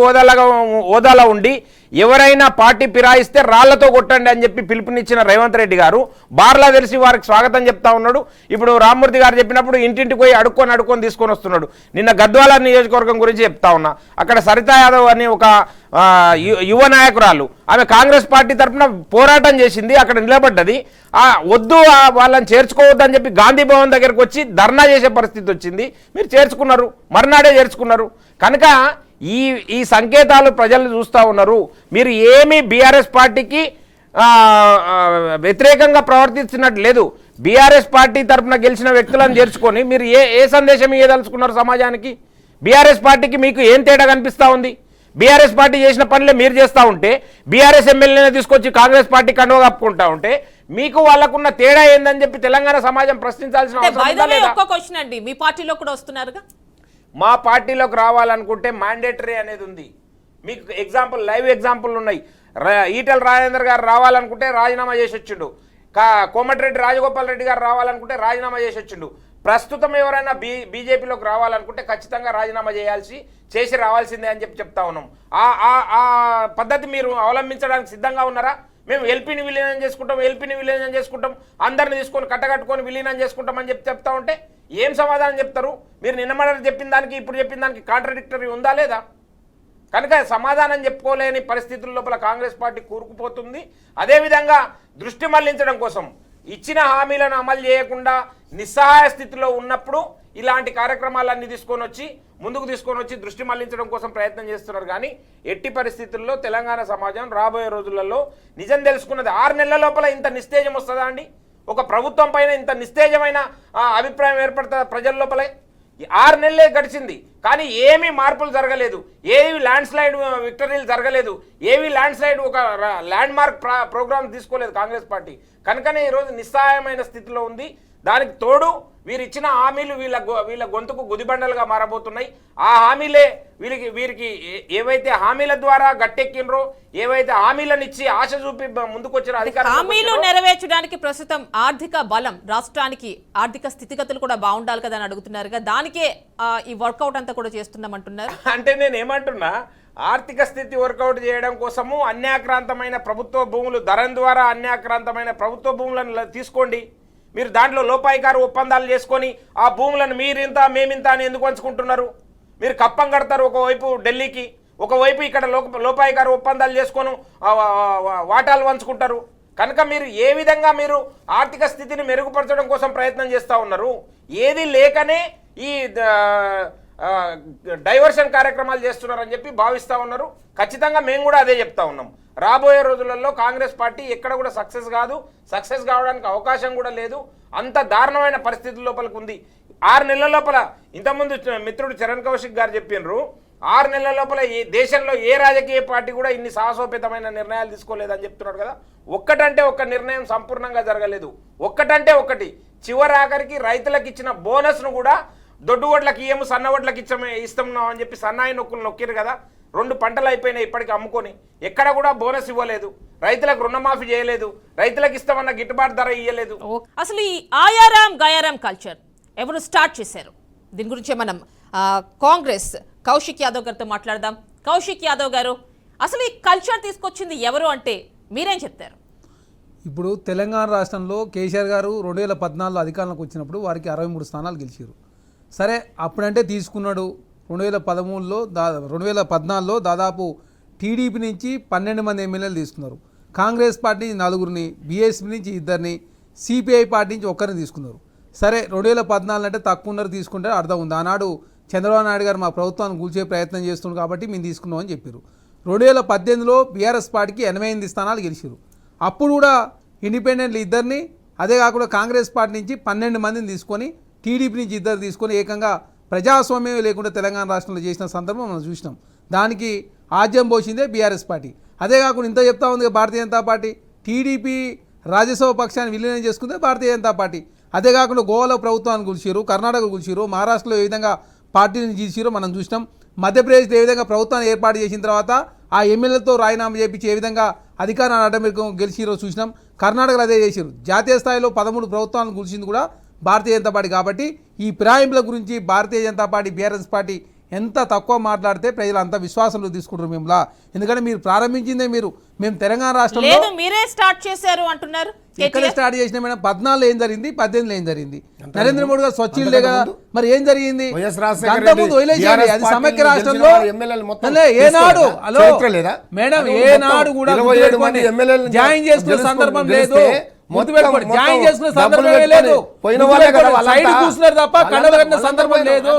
హోదాలో ఉండి ఎవరైనా పార్టీ ఫిరాయిస్తే రాళ్లతో కొట్టండి అని చెప్పి పిలుపునిచ్చిన రేవంత్ రెడ్డి గారు బార్లా తెలిసి వారికి స్వాగతం చెప్తా ఉన్నాడు. ఇప్పుడు రామ్మూర్తి గారు చెప్పినప్పుడు ఇంటింటికి పోయి అడుక్కొని తీసుకొని వస్తున్నాడు. నిన్న గద్వాల నియోజకవర్గం గురించి చెప్తా ఉన్నా. అక్కడ సరితా యాదవ్ అని ఒక యువ నాయకురాలు, ఆమె కాంగ్రెస్ పార్టీ తరఫున పోరాటం చేసింది, అక్కడ నిలబడ్డది. వద్దు వాళ్ళని చేర్చుకోవద్దని చెప్పి గాంధీ భవన్ దగ్గరకు వచ్చి ధర్నా చేసే పరిస్థితి వచ్చింది. మీరు చేర్చుకున్నారు, మర్నాడే చేర్చుకున్నారు. కనుక ఈ సంకేతాలు ప్రజలు చూస్తూ ఉన్నారు. మీరు ఏమీ బీఆర్ఎస్ పార్టీకి వ్యతిరేకంగా ప్రవర్తిస్తున్నట్టు లేదు. బీఆర్ఎస్ పార్టీ తరఫున గెలిచిన వ్యక్తులను చేర్చుకొని మీరు ఏ సందేశం ఇవ్వదలుచుకున్నారు సమాజానికి? బీఆర్ఎస్ పార్టీకి మీకు ఏం తేడా కనిపిస్తూ ఉంది? బీఆర్ఎస్ పార్టీ చేసిన పనులే మీరు చేస్తూ ఉంటే, బీఆర్ఎస్ ఎమ్మెల్యేనే తీసుకొచ్చి కాంగ్రెస్ పార్టీ కండువ కప్పుకుంటా ఉంటే మీకు వాళ్ళకున్న తేడా ఏందని చెప్పి తెలంగాణ సమాజం ప్రశ్నించాల్సిన అవసరం లేదా? ఒక్క క్వశ్చన్ అండి, మీ పార్టీలో కూడా వస్తున్నారుగా. మా పార్టీలోకి రావాలనుకుంటే మ్యాండేటరీ అనేది ఉంది. మీకు లైవ్ ఎగ్జాంపుల్ ఉన్నాయి. ఈటెల రాజేందర్ గారు రావాలనుకుంటే రాజీనామా చేసి వచ్చిండు. కోమటిరెడ్డి రాజగోపాల్ రెడ్డి గారు రావాలనుకుంటే రాజీనామా చేసి వచ్చిండు. ప్రస్తుతం ఎవరైనా బీజేపీలోకి రావాలనుకుంటే ఖచ్చితంగా రాజీనామా చేయాల్సి చేసి రావాల్సిందే అని చెప్తా ఉన్నాం. ఆ పద్ధతి మీరు అవలంబించడానికి సిద్ధంగా ఉన్నారా? మేము ఎల్పీని విలీనం చేసుకుంటాం, అందరిని తీసుకొని కట్టగట్టుకొని విలీనం చేసుకుంటామని చెప్తా ఉంటే ఏం సమాధానం చెప్తారు? మీరు నిన్న చెప్పిన దానికి ఇప్పుడు చెప్పిన దానికి కాంట్రడిక్టరీ ఉందా లేదా? కనుక సమాధానం చెప్పుకోలేని పరిస్థితుల లోపల కాంగ్రెస్ పార్టీ కూరుకుపోతుంది. అదేవిధంగా దృష్టి మళ్లించడం కోసం ఇచ్చిన హామీలను అమలు చేయకుండా నిస్సహాయ స్థితిలో ఉన్నప్పుడు ఇలాంటి కార్యక్రమాలన్నీ ముందుకు తీసుకొని వచ్చి దృష్టి మళ్లించడం కోసం ప్రయత్నం చేస్తున్నారు. కానీ ఎట్టి పరిస్థితుల్లో తెలంగాణ సమాజం రాబోయే రోజులలో నిజం తెలుసుకున్నది. 6 నెలల లోపల ఇంత నిస్తేజం వస్తుందా అండి? ఒక ప్రభుత్వం పైన ఇంత నిస్తేజమైన అభిప్రాయం ఏర్పడుతుందా ప్రజల లోపలే? 6 నెలలే గడిచింది కానీ ఏమీ మార్పులు జరగలేదు, ఏవి ల్యాండ్ స్లైడ్ విక్టరీలు జరగలేదు, ఏవి ల్యాండ్ స్లైడ్ ఒక ల్యాండ్ మార్క్ ప్రోగ్రామ్ తీసుకోలేదు కాంగ్రెస్ పార్టీ. కనుకనే ఈరోజు నిస్సహాయమైన స్థితిలో ఉంది. దానికి తోడు వీరు ఇచ్చిన హామీలు వీళ్ళ గొంతుకు గుదిబండలుగా మారబోతున్నాయి. ఆ హామీలే వీరికి ఏవైతే హామీల ద్వారా గట్టెక్కినరో, ఏవైతే హామీలను ఇచ్చి ఆశ చూపి ముందుకొచ్చిన అధికారులు హామీలు నెరవేర్చడానికి ప్రస్తుతం ఆర్థిక బలం, రాష్ట్రానికి ఆర్థిక స్థితిగతులు కూడా బాగుండాలి కదా అని అడుగుతున్నారు కదా, దానికే ఈ వర్కౌట్ అంతా కూడా చేస్తున్నామంటున్నారు. అంటే నేను ఏమంటున్నా, ఆర్థిక స్థితి వర్కౌట్ చేయడం కోసము అన్యాక్రాంతమైన ప్రభుత్వ భూములు, ధరం ద్వారా అన్యాక్రాంతమైన ప్రభుత్వ భూములను తీసుకోండి. మీరు దాంట్లో లోపాయికారు ఒప్పందాలు చేసుకొని ఆ భూములను మీరింత మేమింత అని ఎందుకు పంచుకుంటున్నారు? మీరు కప్పం కడతారు ఒకవైపు ఢిల్లీకి, ఒకవైపు ఇక్కడ లోపాయికారు ఒప్పందాలు చేసుకొని వాటాలు పంచుకుంటారు. కనుక మీరు ఏ విధంగా మీరు ఆర్థిక స్థితిని మెరుగుపరచడం కోసం ప్రయత్నం చేస్తూ ఉన్నారు? ఏది లేకనే ఈ డైవర్షన్ కార్యక్రమాలు చేస్తున్నారని చెప్పి భావిస్తూ ఉన్నారు. ఖచ్చితంగా మేము కూడా అదే చెప్తా ఉన్నాం. రాబోయే రోజులలో కాంగ్రెస్ పార్టీ ఎక్కడ కూడా సక్సెస్ కావడానికి అవకాశం కూడా లేదు. అంత దారుణమైన పరిస్థితుల లోపలికి ఉంది. 6 నెలల లోపల ఇంతకుముందు మిత్రుడు చరణ్ కౌశిక్ గారు చెప్పినారు, 6 నెలల లోపల ఈ దేశంలో ఏ రాజకీయ పార్టీ కూడా ఇన్ని సాహసోపేతమైన నిర్ణయాలు తీసుకోలేదని చెప్తున్నాడు కదా. ఒక్కటంటే ఒక్క నిర్ణయం సంపూర్ణంగా జరగలేదు. ఒక్కటంటే ఒకటి, చివరి ఆఖరికి రైతులకు ఇచ్చిన బోనస్ను కూడా దొడ్డు ఓట్లకి ఇయ్యము, సన్న ఓట్లకి ఇస్తున్నాం అని చెప్పి సన్నాయి నొక్కులు నొక్కిరు కదా. 2 పంటలు అయిపోయినాయి ఇప్పటికి అమ్ముకొని, ఎక్కడ కూడా బోనస్ ఇవ్వలేదు, రైతులకు రుణమాఫీ చేయలేదు, రైతులకు ఇస్తామన్న గిట్టుబాటు ధర ఇవ్వలేదు. అసలు ఈ ఆయారాం గయారాం కల్చర్ ఎవరు స్టార్ట్ చేశారు? దీని గురించి మనం కాంగ్రెస్ కౌశిక్ యాదవ్ గారితో మాట్లాడదాం. కౌశిక్ యాదవ్ గారు, అసలు ఈ కల్చర్ తీసుకొచ్చింది ఎవరు అంటే మీరేం చెప్తారు? ఇప్పుడు తెలంగాణ రాష్ట్రంలో కేసీఆర్ గారు 2014లో అధికారంలోకి వచ్చినప్పుడు వారికి 63 స్థానాలు గెలిచారు. సరే అప్పుడంటే తీసుకున్నాడు. 2014లో దాదాపు టీడీపీ నుంచి 12 మంది ఎమ్మెల్యేలు తీసుకున్నారు. కాంగ్రెస్ పార్టీ నుంచి 4గురిని, బీఎస్పీ నుంచి 2ని, సిపిఐ పార్టీ నుంచి 1ని తీసుకున్నారు. సరే 2014 అంటే తక్కువ ఉన్నారు తీసుకుంటే అర్థం ఉంది. ఆనాడు చంద్రబాబు నాయుడు గారు మా ప్రభుత్వాన్ని కూల్చే ప్రయత్నం చేస్తున్నారు కాబట్టి మేము తీసుకున్నామని చెప్పారు. 2018లో బీఆర్ఎస్ పార్టీకి 88 స్థానాలు గెలిచారు. అప్పుడు కూడా ఇండిపెండెంట్లు 2ని, అదే కాకుండా కాంగ్రెస్ పార్టీ నుంచి 12 మందిని తీసుకొని టీడీపీ నుంచి 2 తీసుకొని ఏకంగా ప్రజాస్వామ్యం లేకుండా తెలంగాణ రాష్ట్రంలో చేసిన సందర్భం మనం చూసినాం. దానికి ఆజ్యం పోసిందే బీఆర్ఎస్ పార్టీ. అదే కాకుండా ఇంత చెప్తా ఉంది భారతీయ జనతా పార్టీ, టీడీపీ రాజ్యసభ పక్షాన్ని విలీనం చేసుకుందే భారతీయ జనతా పార్టీ. అదే కాకుండా గోవాలో ప్రభుత్వాన్ని కూల్చారు, కర్ణాటక కూల్చారు, మహారాష్ట్రలో ఏ విధంగా పార్టీని గీసారో మనం చూసినాం. మధ్యప్రదేశ్లో ఏ విధంగా ప్రభుత్వాన్ని ఏర్పాటు చేసిన తర్వాత ఆ ఎమ్మెల్యేలతో రాజీనామా చేయించి ఏ విధంగా అధికారాన్ని అడ్డమెరుకు గెలిచిరో చూసినాం. కర్ణాటకలో అదే చేశారు. జాతీయ స్థాయిలో 13 ప్రభుత్వాలను కూల్చింది కూడా భారతీయ జనతా పార్టీ. కాబట్టి ఈ ఫిరాయింపుల గురించి Bharatiya Janata party, BRS party ఎంత తక్కువ మాట్లాడితే ప్రజలు అంత విశ్వాసంలో తీసుకుంటారు మేములా. ఎందుకంటే మీరు ప్రారంభించిందే మేము తెలంగాణ రాష్ట్రంలో మీరే స్టార్ట్ చేశారు అంటున్నారు. ఎక్కడ స్టార్ట్ చేసిన మేడం? 14లో ఏం జరిగింది, 18లో ఏం జరిగింది? నరేంద్ర మోడీ గారు స్వచ్ఛలే కదా, మరి ఏం జరిగింది? అంతకుముందు వదిలేసేయండి. అది సమైక్య రాష్ట్రంలో ఏనాడు హలో మేడం ఏనాడు కూడా జాయిన్ చేసుకునే సందర్భం లేదు. జాయిన్ చేసుకునే సందర్భమే లేదు. సైడ్ కూర్చున్నారు తప్ప కళ్ళ సందర్భం లేదు.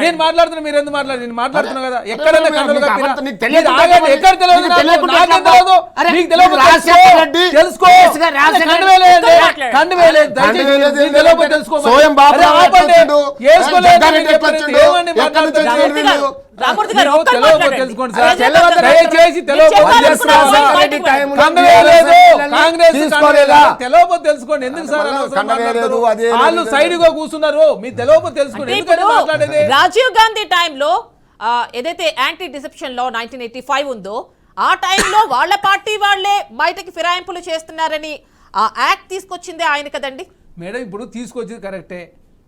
నేను మాట్లాడుతున్నా, మీరు ఎందుకు మాట్లాడారు? నేను మాట్లాడుతున్నా కదా. ఎక్కడైనా తెలుసుకోండి. ఎందుకు సార్ వాళ్ళు సైడ్ గా కూర్చున్నారు? మీరు తెలియకపోతే తెలుసుకోండి. రాజీవ్ గాంధీ టైంలో ఏదైతే యాంటీ డిసెప్షన్ లా 1985 ఉందో ఆ టైంలో వాళ్ళ పార్టీ వాళ్ళే బయటకి ఫిరాయింపులు చేస్తున్నారని ఆ యాక్ట్ తీసుకొచ్చిందే ఆయన కదండి. మేడం ఇప్పుడు తీసుకొచ్చేది కరెక్టే.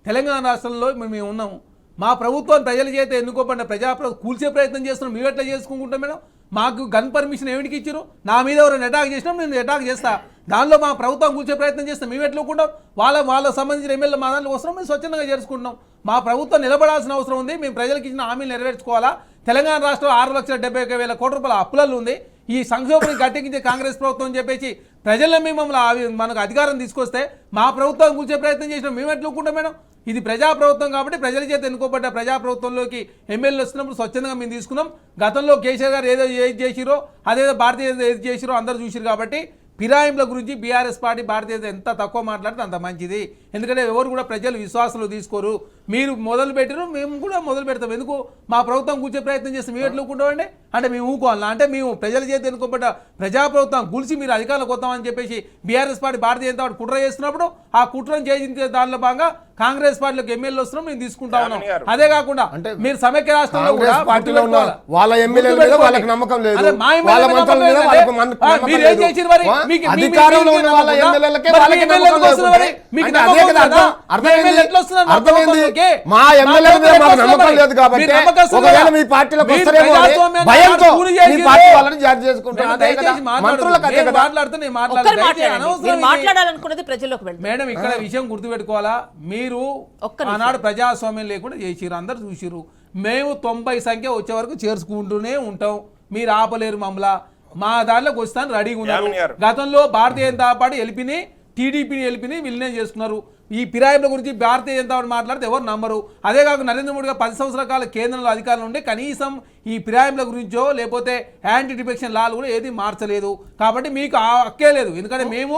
తెలంగాణ రాష్ట్రంలో మేము ఉన్నాము. మా ప్రభుత్వం ప్రజల చేత ఎన్నుకోబడిన ప్రజాప్రభుత్వం కూల్చే ప్రయత్నం చేస్తున్నాం. మేము ఎట్లా చేసుకుంటాం మేడం? మాకు గన్ పర్మిషన్ ఏమిటికి ఇచ్చారు? నా మీద ఎవరైనా అటాక్ చేసినాం నేను అటాక్ చేస్తా. దానిలో మా ప్రభుత్వం కూల్చే ప్రయత్నం చేస్తాం. మేము ఎట్లుకుంటాం? వాళ్ళకు సంబంధించిన ఎమ్మెల్యే మా దాంట్లో వస్తున్నాం. మేము స్వచ్ఛందంగా చేసుకుంటున్నాం. మా ప్రభుత్వం నిలబడాల్సిన అవసరం ఉంది. మేము ప్రజలకు ఇచ్చిన హామీలు నెరవేర్చుకోవాలా. తెలంగాణ రాష్ట్రంలో 6,71,000 కోట్ల రూపాయల అప్పులలో ఉంది. ఈ సంక్షోభాన్ని గట్టెక్కించే కాంగ్రెస్ ప్రభుత్వం అని చెప్పేసి ప్రజల్లో మనకు అధికారం తీసుకొస్తే మా ప్రభుత్వం కూల్చే ప్రయత్నం చేసినాం. మేము ఎట్లుకుంటాం మేడం? ఇది ప్రజాప్రభుత్వం కాబట్టి ప్రజల చేత ఎన్నుకోబడ్డ ప్రజాప్రభుత్వంలోకి ఎమ్మెల్యేలు వస్తున్నప్పుడు స్వచ్ఛందంగా మేము తీసుకున్నాం. గతంలో కేసీఆర్ గారు ఏది చేసిరో అదేదో భారతీయ జనతా ఏది చేసిరో అందరూ చూసిరు. కాబట్టి ఫిరాయింపుల గురించి బీఆర్ఎస్ పార్టీ భారతీయ జనతా ఎంత తక్కువ మాట్లాడితే అంత మంచిది. ఎందుకంటే ఎవరు కూడా ప్రజలు విశ్వాసంలో తీసుకోరు. మీరు మొదలు పెట్టారు, మేము కూడా మొదలు పెడతాం. ఎందుకు మా ప్రభుత్వం కూర్చే ప్రయత్నం చేస్తే మేము ఎట్లుకుంటామండి? అంటే మేము ఊకోవాలా? అంటే మేము ప్రజల చేత ఎన్నుకోబడ్డ ప్రజాప్రభుత్వం కూల్చి మీరు అధికారంలోకి వస్తామని చెప్పేసి BRS party Bharatiya Janata party కుట్ర చేస్తున్నప్పుడు ఆ కుట్రను చేయించే దానిలో భాగంగా కాంగ్రెస్ పార్టీలోకి ఎమ్మెల్యేలు వస్తున్నాం, మేము తీసుకుంటా ఉన్నాం. అదే కాకుండా మీరు సమైక్య రాష్ట్రంలో కూడా వాళ్ళ ఎమ్మెల్యేల మీద వాళ్ళకి నమ్మకం లేదు. వాళ్ళ మంత్రుల మీద వాళ్ళకి నమ్మకం లేదు. అధికారంలో ఉన్న వాళ్ళ ఎమ్మెల్యేలకే వాళ్ళకి నమ్మకం లేదు. అంటే అదే కదా అర్థమైంది. మా ఎమ్మెల్యేల మీద మాకు నమ్మకం లేదు కాబట్టి ఒకవేళ మీ పార్టీలోకి వస్తారేమో భయంతో మీ పార్టీ వాళ్ళని జారీ చేసుకుంటారు. మంత్రులకు అదే కదా. మాట్లాడాలనుకున్నది ప్రజల్లోకి వెళ్ళి మేడం ఇక్కడ విషయం గుర్తుపెట్టుకోవాలా. మీరు ఆనాడు ప్రజాస్వామ్యం లేకుండా చేసిరు, అందరు చూసిరు. మేము 90 సంఖ్య వచ్చే వరకు చేర్చుకుంటూనే ఉంటాం. మీరు ఆపలేరు మమ్మల్ని. మా దాంట్లోకి వస్తాను రెడీగా ఉన్నారు. గతంలో భారతీయ జనతా పార్టీ ఎల్పిని టీడీపీని ఎల్పిని విలీనం చేసుకున్నారు. ఈ ఫిరాయింపుల గురించి భారతీయ జనతా పార్టీ మాట్లాడితే ఎవరు నమ్మరు. అదే కాక నరేంద్ర మోడీ గారు 10 సంవత్సరాల కాల కేంద్రంలో అధికారంలో ఉండే కనీసం ఈ ఫిరాయింపుల గురించో లేకపోతే యాంటీ డిఫెక్షన్ లాలు కూడా ఏది మార్చలేదు. కాబట్టి మీకు హక్కే లేదు. ఎందుకంటే మేము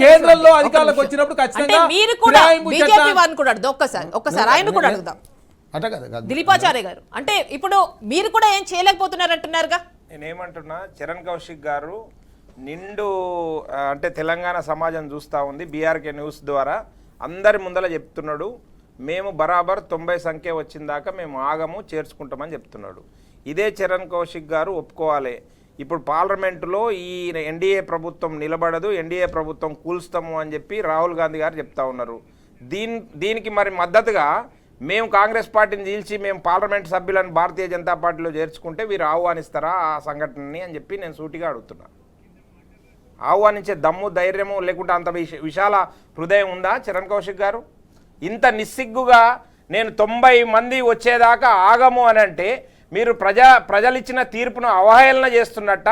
కేంద్రంలో అధికారంలోకి వచ్చినప్పుడు ఖచ్చితంగా ఒక్కసారి ఆయన కూడా అడుగుదాం. దిలీపాచార్య గారు అంటే ఇప్పుడు మీరు కూడా ఏం చేయలేకపోతున్నారు అంటున్నారుగా. నేనేమంటున్నా, చరణ్ కౌశిక్ గారు నిండు అంటే తెలంగాణ సమాజం చూస్తూ ఉంది. బీఆర్కే న్యూస్ ద్వారా అందరి ముందర చెప్తున్నాడు, మేము బరాబర్ 90 సంఖ్య వచ్చిన దాకా మేము ఆగము, చేర్చుకుంటామని చెప్తున్నాడు. ఇదే చరణ్ కౌశిక్ గారు ఒప్పుకోవాలి. ఇప్పుడు పార్లమెంటులో ఈ ఎన్డీఏ ప్రభుత్వం నిలబడదు, ఎన్డీఏ ప్రభుత్వం కూల్స్తాము అని చెప్పి రాహుల్ గాంధీ గారు చెప్తా ఉన్నారు. దీనికి మరి మద్దతుగా మేము కాంగ్రెస్ పార్టీని చీల్చి మేము పార్లమెంట్ సభ్యులను భారతీయ జనతా పార్టీలో చేర్చుకుంటే వీరు ఆహ్వానిస్తారా ఆ సంఘటనని అని చెప్పి నేను సూటిగా అడుగుతున్నా. ఆహ్వానించే దమ్ము, ధైర్యము లేకుంటే అంత విశాల హృదయం ఉందా చరణ్ కౌశిక్ గారు? ఇంత నిస్సిగ్గుగా నేను 90 మంది వచ్చేదాకా ఆగము అని అంటే మీరు ప్రజలు ఇచ్చిన తీర్పును అవహేళన చేస్తున్నట్ట,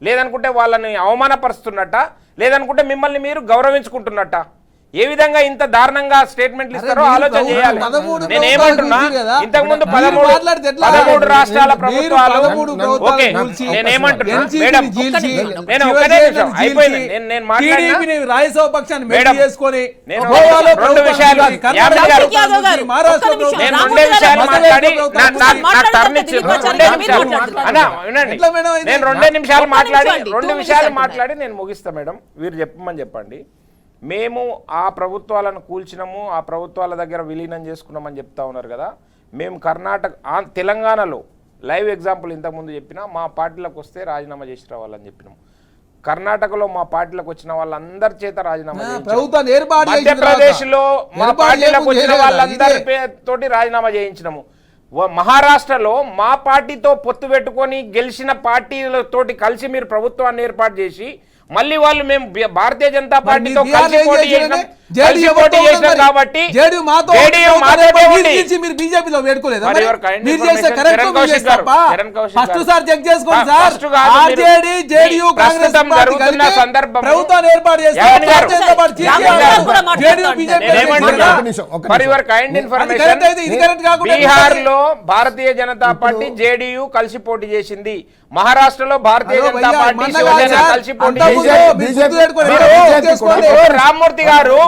లేదనుకుంటే వాళ్ళని అవమానపరుస్తున్నట్ట, లేదనుకుంటే మిమ్మల్ని మీరు గౌరవించుకుంటున్నట్ట? ఏ విధంగా ఇంత దారుణంగా స్టేట్మెంట్లు ఇస్తారో ఆలోచన చేయాలి. నేనేమంటున్నా, ఇంతకుముందు 13 రాష్ట్రాల ప్రభుత్వాలు ఓకే, నేనేమంటున్నా మేడం, నేను ఒకటే నిమిషం అయిపోయింది. నేను మాట్లాడినా నేను 2 విషయాలు నేను 2 విషయాలు మాట్లాడి నాకు టర్న్ ఇచ్చి 2 నిమిషాలు అన్నా వినండి. నేను 2 నిమిషాలు మాట్లాడి 2 విషయాలు మాట్లాడి నేను ముగిస్తా మేడం. వీరు చెప్పమని చెప్పండి. మేము ఆ ప్రభుత్వాలను కూల్చినాము, ఆ ప్రభుత్వాల దగ్గర విలీనం చేసుకున్నామని చెప్తా ఉన్నారు కదా. మేము తెలంగాణలో లైవ్ ఎగ్జాంపుల్ ఇంతకుముందు చెప్పినా మా పార్టీలకు వస్తే రాజీనామా చేసి రావాలని చెప్పినాము. కర్ణాటకలో మా పార్టీలకు వచ్చిన వాళ్ళందరి చేత రాజీనామా చేయించాము. మధ్యప్రదేశ్లో మా పార్టీలకు వచ్చిన వాళ్ళందరి తోటి రాజీనామా చేయించినాము. మహారాష్ట్రలో మా పార్టీతో పొత్తు పెట్టుకొని గెలిచిన పార్టీలతోటి కలిసి మీరు ప్రభుత్వాన్ని ఏర్పాటు చేసి మళ్ళీ వాళ్ళు మేము భారతీయ జనతా పార్టీతో కలిసి పోటీ చేసినాం కాబట్టి బీహార్ లో భారతీయ జనతా పార్టీ జేడీయూ కలిసి పోటీ చేసింది. మహారాష్ట్రలో భారతీయ జనతా పార్టీ శివసేన కలిసి పోటీ రామ్మూర్తి గారు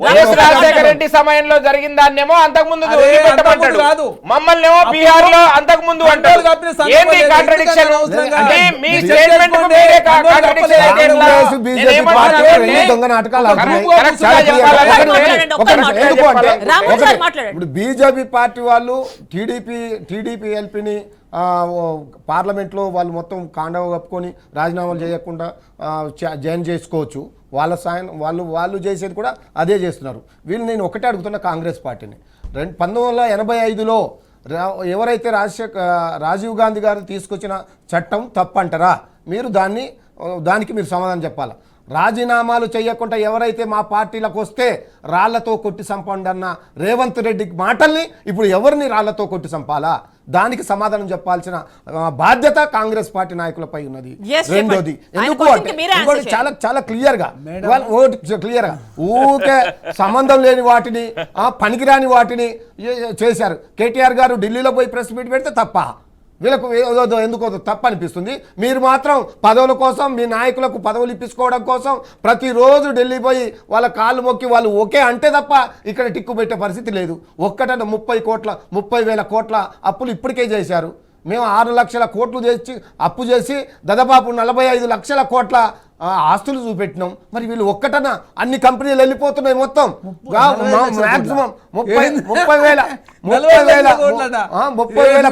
వైఎస్ రాజశేఖర రెడ్డి సమయంలో జరిగిన దాన్నేమో అంతకుముందు పెట్టమంటాడు, మమ్మల్ని ఏమో బీహార్ లో అంతకుముందు అంటారు. ఏంటి కాంట్రడిక్షన్? అంటే మీ స్టేట్మెంట్ ఇప్పుడు బీజేపీ పార్టీ వాళ్ళు టీడీపీ ఎల్పీని పార్లమెంట్లో వాళ్ళు మొత్తం కాండవ కప్పుకొని రాజీనామాలు చేయకుండా జాయిన్ చేసుకోవచ్చు. వాళ్ళ సాయం వాళ్ళు చేసేది కూడా అదే చేస్తున్నారు. వీళ్ళు నేను ఒకటే అడుగుతున్న కాంగ్రెస్ పార్టీని, 1985లో ఎవరైతే రాజీవ్ గాంధీ గారు తీసుకొచ్చిన చట్టం తప్పంటారా? మీరు దానికి మీరు సమాధానం చెప్పాలి. రాజీనామాలు చేయకుండా ఎవరైతే మా పార్టీలకు వస్తే రాళ్లతో కొట్టి చంపండి అన్న రేవంత్ రెడ్డి మాటల్ని ఇప్పుడు ఎవరిని రాళ్లతో కొట్టి చంపాలా? దానికి సమాధానం చెప్పాల్సిన బాధ్యత కాంగ్రెస్ పార్టీ నాయకులపై ఉన్నది. రెండోది ఎందుకు అంటే చాలా చాలా క్లియర్గా ఊకే సంబంధం లేని వాటిని పనికిరాని వాటిని చేశారు. కేటీఆర్ గారు ఢిల్లీలో పోయి ప్రెస్ మీట్ పెడితే తప్ప, వీళ్ళకు ఎందుకో తప్ప అనిపిస్తుంది. మీరు మాత్రం పదవుల కోసం, మీ నాయకులకు పదవులు ఇప్పించుకోవడం కోసం ప్రతిరోజు ఢిల్లీ పోయి వాళ్ళ కాళ్ళు మొక్కి వాళ్ళు ఓకే అంటే తప్ప ఇక్కడ టిక్కు పెట్టే పరిస్థితి లేదు. ఒక్కటన్నా 30,000 కోట్ల అప్పులు ఇప్పటికే చేశారు. మేము 6 లక్షల కోట్లు అప్పు చేసి దాదాపు 45 లక్షల కోట్ల ఆస్తులు చూపెట్టినాం. మరి వీళ్ళు ఒక్కటన్నా అన్ని కంపెనీలు వెళ్ళిపోతున్నాయి. మొత్తం మాక్సిమం 30,000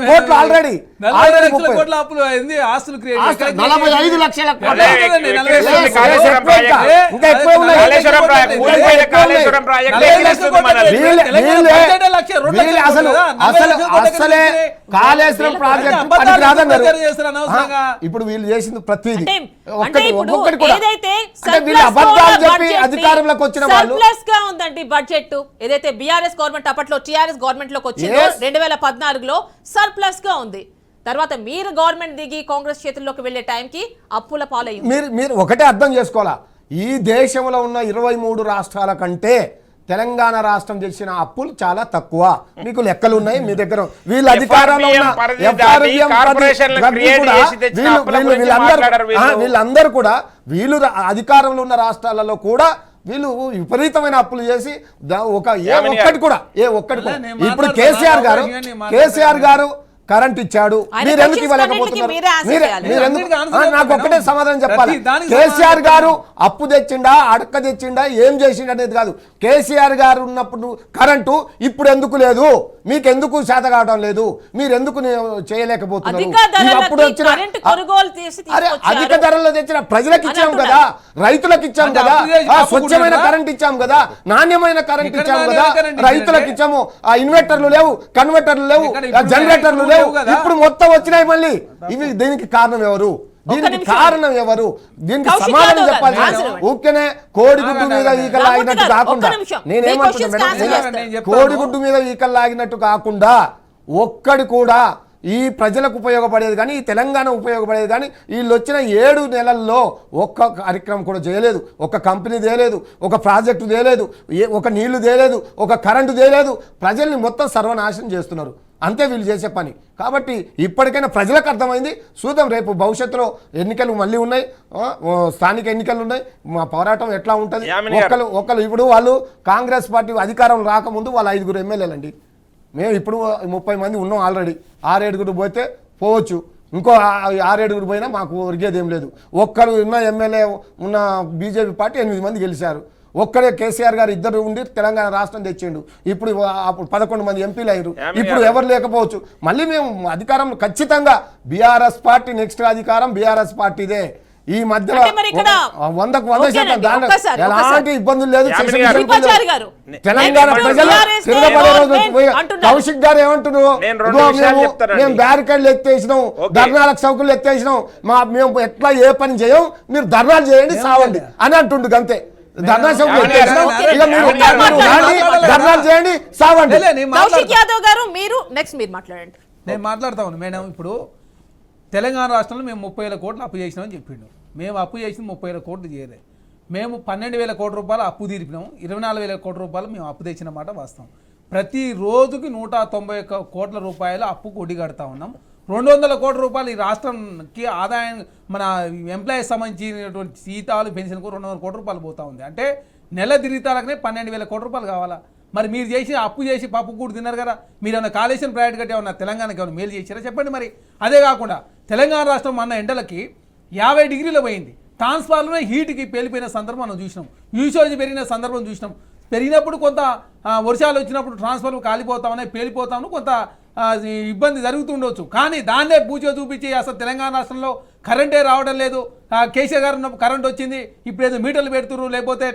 కోట్లు ఆల్రెడీ 45 లక్షల అసలే కాళేశ్వరం ప్రాజెక్ట్ ఇప్పుడు వీళ్ళు చేసింది ప్రతిదీ అధికారంలోకి వచ్చిన వాళ్ళు ఉందండి. బడ్జెట్ ఏదైతే బీఆర్ఎస్ గవర్నమెంట్ అప్పట్లో టీఆర్ఎస్ గవర్నమెంట్ లోకి వచ్చిందో 2014లో సర్ప్లస్ గా ఉంది. తర్వాత మీరు గవర్నమెంట్ దిగి కాంగ్రెస్ చేతుల్లోకి వెళ్లే టైంకి అప్పుల పాలయ్యింది. మీరు ఒకటే అర్థం చేసుకోవాలా, ఈ దేశంలో ఉన్న 23 రాష్ట్రాల కంటే తెలంగాణ రాష్ట్రం చేసిన అప్పులు చాలా తక్కువ. మీకు లెక్కలు ఉన్నాయి మీ దగ్గర. వీళ్ళు అధికారంలో ఉన్న వీళ్ళందరూ కూడా వీళ్ళు అధికారంలో ఉన్న రాష్ట్రాలలో కూడా వీళ్ళు విపరీతమైన అప్పులు చేసి ఏ ఒక్కటి కూడా ఇప్పుడు కేసీఆర్ గారు కరెంట్ ఇచ్చాడు, మీరెందుకు ఇవ్వలేకపోతున్నారు? నాకు ఒక్కటే సమాధానం చెప్పాలి. కేసీఆర్ గారు అప్పు తెచ్చిండా, అడక్క తెచ్చిండా, ఏం చేసిండ అనేది కాదు. కేసీఆర్ గారు ఉన్నప్పుడు కరెంటు ఇప్పుడు ఎందుకు లేదు? మీకెందుకు చేత కావడం లేదు? మీరెందుకు చేయలేకపోతున్నారు? అప్పుడు వచ్చిన అధిక ధరల్లో తెచ్చిన ప్రజలకు ఇచ్చాం కదా, రైతులకు ఇచ్చాం కదా, స్వచ్ఛమైన కరెంట్ ఇచ్చాం కదా, నాణ్యమైన కరెంట్ ఇచ్చాం కదా, రైతులకు ఇచ్చాము. ఆ ఇన్వర్టర్లు లేవు, కన్వర్టర్లు లేవు, జనరేటర్లు లేవు, ఇప్పుడు మొత్తం వచ్చినాయి మళ్ళీ. ఇవి దీనికి కారణం ఎవరు? దీనికి సమాధానం చెప్పాలి. ఊరికేనే కోడిగుడ్డు మీద ఈకలు లాగినట్టు కాకుండా, నేనేమంటున్నా, కోడిగుడ్డు మీద ఈకలు లాగినట్టు కాకుండా ఒక్కడి కూడా ఈ ప్రజలకు ఉపయోగపడేది కానీ, ఈ తెలంగాణ ఉపయోగపడేది కానీ వీళ్ళు వచ్చిన 7 నెలల్లో ఒక్క కార్యక్రమం కూడా చేయలేదు. ఒక కంపెనీ తేలేదు, ఒక ప్రాజెక్టు తేలేదు, ఒక నీళ్లు తేలేదు, ఒక కరెంటు తేలేదు. ప్రజల్ని మొత్తం సర్వనాశనం చేస్తున్నారు. అంతే వీళ్ళు చేసే పని. కాబట్టి ఇప్పటికైనా ప్రజలకు అర్థమైంది. చూద్దాం, రేపు భవిష్యత్తులో ఎన్నికలు మళ్ళీ ఉన్నాయి, స్థానిక ఎన్నికలు ఉన్నాయి. మా పోరాటం ఎట్లా ఉంటుంది? ఒకళ్ళు ఇప్పుడు వాళ్ళు కాంగ్రెస్ పార్టీ అధికారం రాకముందు వాళ్ళ 5 ఎమ్మెల్యేలండి. మేము ఇప్పుడు 30 మంది ఉన్నాం ఆల్రెడీ. 6-7 పోతే పోవచ్చు, ఇంకో 6-7 పోయినా మాకు ఒరిగేది ఏం లేదు. ఒక్కరు ఉన్న ఎమ్మెల్యే ఉన్న బీజేపీ పార్టీ 8 మంది గెలిచారు. ఒక్కడే కేసీఆర్ గారు 2 ఉండి తెలంగాణ రాష్ట్రం తెచ్చిండు. ఇప్పుడు 11 మంది ఎంపీలు అయ్యారు. ఇప్పుడు ఎవరు లేకపోవచ్చు. మళ్ళీ మేము అధికారం ఖచ్చితంగా బీఆర్ఎస్ పార్టీ, నెక్స్ట్ అధికారం బీఆర్ఎస్ పార్టీదే. ఈ మధ్యలో 100% ఎలాంటి ఇబ్బందులు లేదు. తెలంగాణ ప్రజలు తిరగబడే రోజు కౌశిక్ గారు ఏమంటున్నారు, మేము బ్యారికేడ్లు ఎత్తేసినాం, ధర్నాలకు చౌకులు ఎత్తేసినాం, మేము ఎట్లా ఏ పని చేయం, మీరు ధర్నాలు చేయండి సావండి అని అంటుండు. అంతే, ధర్నా చౌకులు ఎత్తేసినాం, ఇక మీరు ధర్నాలు చేయండి సావండి. నేను మాట్లాడతా ఉన్నాను మేడం. ఇప్పుడు తెలంగాణ రాష్ట్రంలో మేము 30,000 కోట్లు అప్పు చేసినామని చెప్పిండు. మేము అప్పు చేసింది 30,000 కోట్లు చేయలే. మేము 12,000 కోట్ల రూపాయలు అప్పు తీర్పినాం. 24,000 కోట్ల రూపాయలు మేము అప్పు తెచ్చిన మాట వాస్తవం. ప్రతి రోజుకి 191 కోట్ల రూపాయలు అప్పుకు వడ్డీ కడతా ఉన్నాం. 200 కోట్ల రూపాయలు ఈ రాష్ట్రంకి ఆదాయం, మన ఎంప్లాయీస్ సంబంధించినటువంటి జీతాలు, పెన్షన్కు 200 కోట్ల రూపాయలు పోతా ఉంది. అంటే నెల తిరిగితాలకనే 12,000 కోట్ల రూపాయలు కావాలా? మరి మీరు చేసి అప్పు చేసి పప్పు కూడా తిన్నారు కదా. మీరు ఏమన్నా కాళేశ్వరం ప్రాజెక్ట్ కట్టి ఏమన్నా తెలంగాణకి ఏమన్నా మేలు చేశారా చెప్పండి. మరి అదే కాకుండా తెలంగాణ రాష్ట్రం అన్న ఎండలకి 50 డిగ్రీలు పోయింది. ట్రాన్స్ఫార్మర్ హీట్కి పేలిపోయిన సందర్భం మనం చూసినాం. యూసేజ్ పెరిగిన సందర్భం చూసినాం. పెరిగినప్పుడు కొంత వర్షాలు వచ్చినప్పుడు ట్రాన్స్ఫార్మర్ కాలిపోతామని, పేలిపోతామని కొంత ఇబ్బంది జరుగుతుండొచ్చు. కానీ దాన్నే పూజ చూపించి అసలు తెలంగాణ రాష్ట్రంలో కరెంటే రావడం లేదు, కేసీఆర్ గారు ఉన్నప్పుడు కరెంట్ వచ్చింది, ఇప్పుడు ఏదో మీటర్లు పెడుతున్నారు లేకపోతే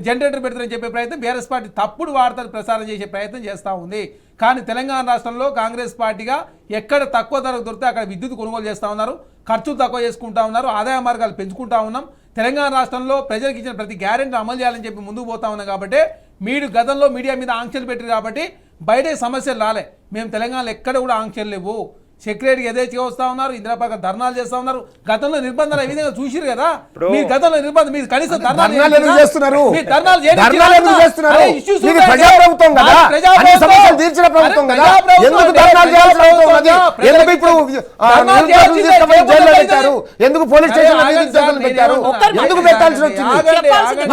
జనరేటర్ పెడుతున్నారని చెప్పే ప్రయత్నం బీఆర్ఎస్ పార్టీ తప్పుడు వార్తలు ప్రసారం చేసే ప్రయత్నం చేస్తూ ఉంది. కానీ తెలంగాణ రాష్ట్రంలో కాంగ్రెస్ పార్టీగా ఎక్కడ తక్కువ ధరకు దొరికితే అక్కడ విద్యుత్ కొనుగోలు చేస్తూ ఉన్నారు, ఖర్చులు తక్కువ చేసుకుంటా ఉన్నారు, ఆదాయ మార్గాలు పెంచుకుంటా ఉన్నాం. తెలంగాణ రాష్ట్రంలో ప్రజలకు ఇచ్చిన ప్రతి గ్యారెంటీ అమలు చేయాలని చెప్పి ముందుకు పోతా ఉన్నాం. కాబట్టి మీరు గతంలో మీడియా మీద ఆంక్షలు పెట్టారు కాబట్టి బయట సమస్యలు రాలే. మేము తెలంగాణలో ఎక్కడ కూడా ఆంక్షలు లేవు. సెక్రటరీకి యథేచ్ఛగా వస్తా ఉన్నారు, ఇందిరాపార్క్ ధర్నాలు చేస్తా ఉన్నారు. గతంలో నిర్బంధాలు ఏ విధంగా చూసిరు కదా, మీరు గతంలో నిర్బంధం మీరు కనీసం ధర్నాలు చేస్తున్నారు. ఎందుకు పోలీస్ స్టేషన్ పెట్టారు? ఎందుకు పెట్టాల్సి వచ్చింది?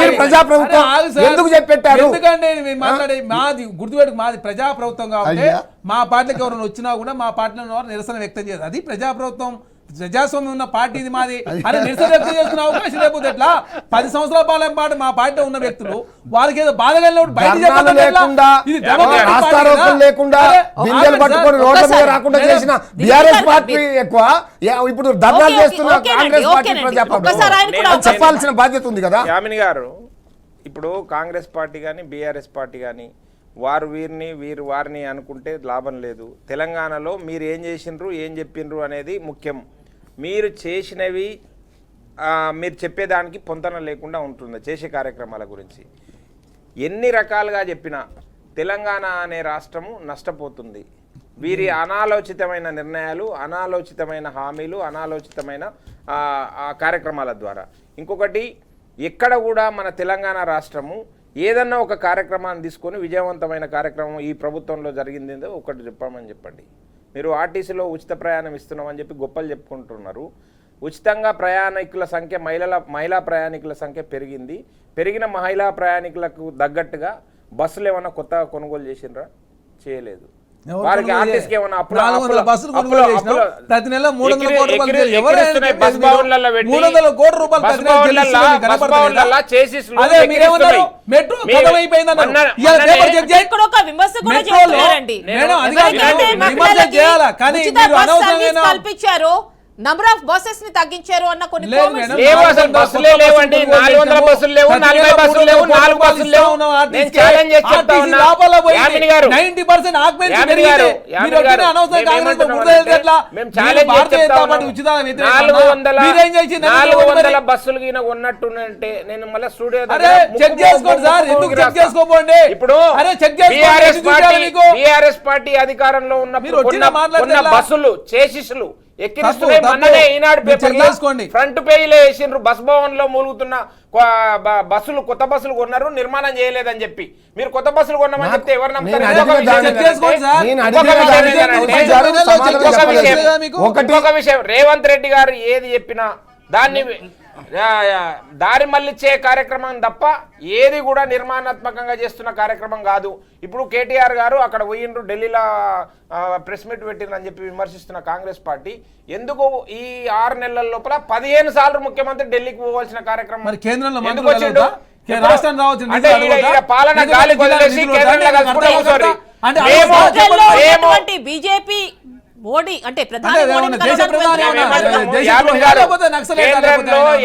మీరు ప్రజాప్రభుత్వం ఎందుకు చెప్పారు? ఎందుకంటే మాట్లాడే మాది గుర్తుపెట్టుకు మాది ప్రజాప్రభుత్వం కాబట్టి మా పార్టీకి ఎవరైనా వచ్చినా కూడా మా పార్టీలో నిరసన వ్యక్తం చేయదు. అది ప్రజాప్రభుత్వం, ప్రజాస్వామ్యం ఉన్న పార్టీ ఇది మాది అని నిరసన వ్యక్తం చేసుకునే అవకాశం లేకపోతే ఎట్లా? 10 సంవత్సరాల పాటు మా పార్టీలో ఉన్న వ్యక్తులు వారికి ఏదో బాధ కలిగినప్పుడు బయట లేకుండా బిందెలు పట్టుకొని రోడ్ల మీద రాకుండా చేసిన బీఆర్ఎస్ పార్టీ ఎక్కువ, ఇప్పుడు ధర్నాలు చేస్తున్న కాంగ్రెస్ పార్టీ ప్రజాప్రభుత్వం చెప్పాల్సిన బాధ్యత ఉంది కదా. యామిని గారు, ఇప్పుడు కాంగ్రెస్ పార్టీ కానీ బీఆర్ఎస్ పార్టీ కానీ వారు వీరిని వీరు వారిని అనుకుంటే లాభం లేదు. తెలంగాణలో మీరు ఏం చేసిండ్రు ఏం చెప్పిండ్రు అనేది ముఖ్యం. మీరు చేసినవి మీరు చెప్పేదానికి పొంతన లేకుండా ఉంటుంది. చేసే కార్యక్రమాల గురించి ఎన్ని రకాలుగా చెప్పినా తెలంగాణ అనే రాష్ట్రము నష్టపోతుంది. వీరి అనాలోచితమైన నిర్ణయాలు, అనాలోచితమైన హామీలు, అనాలోచితమైన కార్యక్రమాల ద్వారా. ఇంకొకటి, ఎక్కడ కూడా మన తెలంగాణ రాష్ట్రము ఏదన్నా ఒక కార్యక్రమాన్ని తీసుకొని విజయవంతమైన కార్యక్రమం ఈ ప్రభుత్వంలో జరిగిందేదో ఒకటి చెప్పండి. మీరు ఆర్టీసీలో ఉచిత ప్రయాణం ఇస్తున్నామని చెప్పి గొప్పలు చెప్పుకుంటున్నారు. ఉచితంగా ప్రయాణికుల సంఖ్య, మహిళా ప్రయాణికుల సంఖ్య పెరిగింది. పెరిగిన మహిళా ప్రయాణికులకు తగ్గట్టుగా బస్సులు ఏమన్నా కొత్తగా కొనుగోలు చేసిండ్రా? చేయలేదు. వారికి ఆర్టీసీకి ఏమన్నా ప్రతి నెల 300 కల్పించారు, నంబర్ ఆఫ్ బస్సెస్ ని తగ్గించారు అన్న కొన్ని లేవు. అసలు బస్సులే లేవండి. 400 బస్సులు లేవు, 40 బస్సులు లేవు, 4 బస్సులు లేవు. నేను ఛాలెంజ్ చేసి చెప్తా ఉన్నా. యామిని గారు, యామిని గారు, యామిని గారు, మేము ఛాలెంజ్ చేసి చెప్తా ఉన్నాం. 400 బస్సులు గిన ఉన్నట్టుంటే నేను మళ్ళీ స్టూడియో చెక్ చేసుకోండి సార్, ఎందుకు చెక్ చేసుకోపోండి. ఇప్పుడు బీఆర్ఎస్ పార్టీ అధికారంలో ఉన్న బస్సులు చేసిస్లు ఫ్రంట్ పేజీలో వేసిండ్రు. బస్ భవన్ లో మూలుగుతున్న బస్సులు, కొత్త బస్సులు కొన్నారు, నిర్మాణం చేయలేదని చెప్పి. మీరు కొత్త బస్సులు కొన్నామని చెప్తే ఎవరు నమ్ముతారు? ఒక విషయం, రేవంత్ రెడ్డి గారు ఏది చెప్పినా దాన్ని దారి మళ్ళిచ్చే కార్యక్రమం తప్ప ఏది కూడా నిర్మాణాత్మకంగా చేస్తున్న కార్యక్రమం కాదు. ఇప్పుడు కేటీఆర్ గారు అక్కడ పోయిండ్రు, ఢిల్లీలో ప్రెస్ మీట్ పెట్టిందని చెప్పి విమర్శిస్తున్న కాంగ్రెస్ పార్టీ ఎందుకు ఈ 6 నెలల లోపల 15 సార్లు ముఖ్యమంత్రి ఢిల్లీకి పోవాల్సిన కార్యక్రమం ఎందుకు వచ్చిండు? పాలన గాలి వదిలేసి కేంద్రంలో కలుసుకుంటే బీజేపీ మోడీ అంటే కేంద్రంలో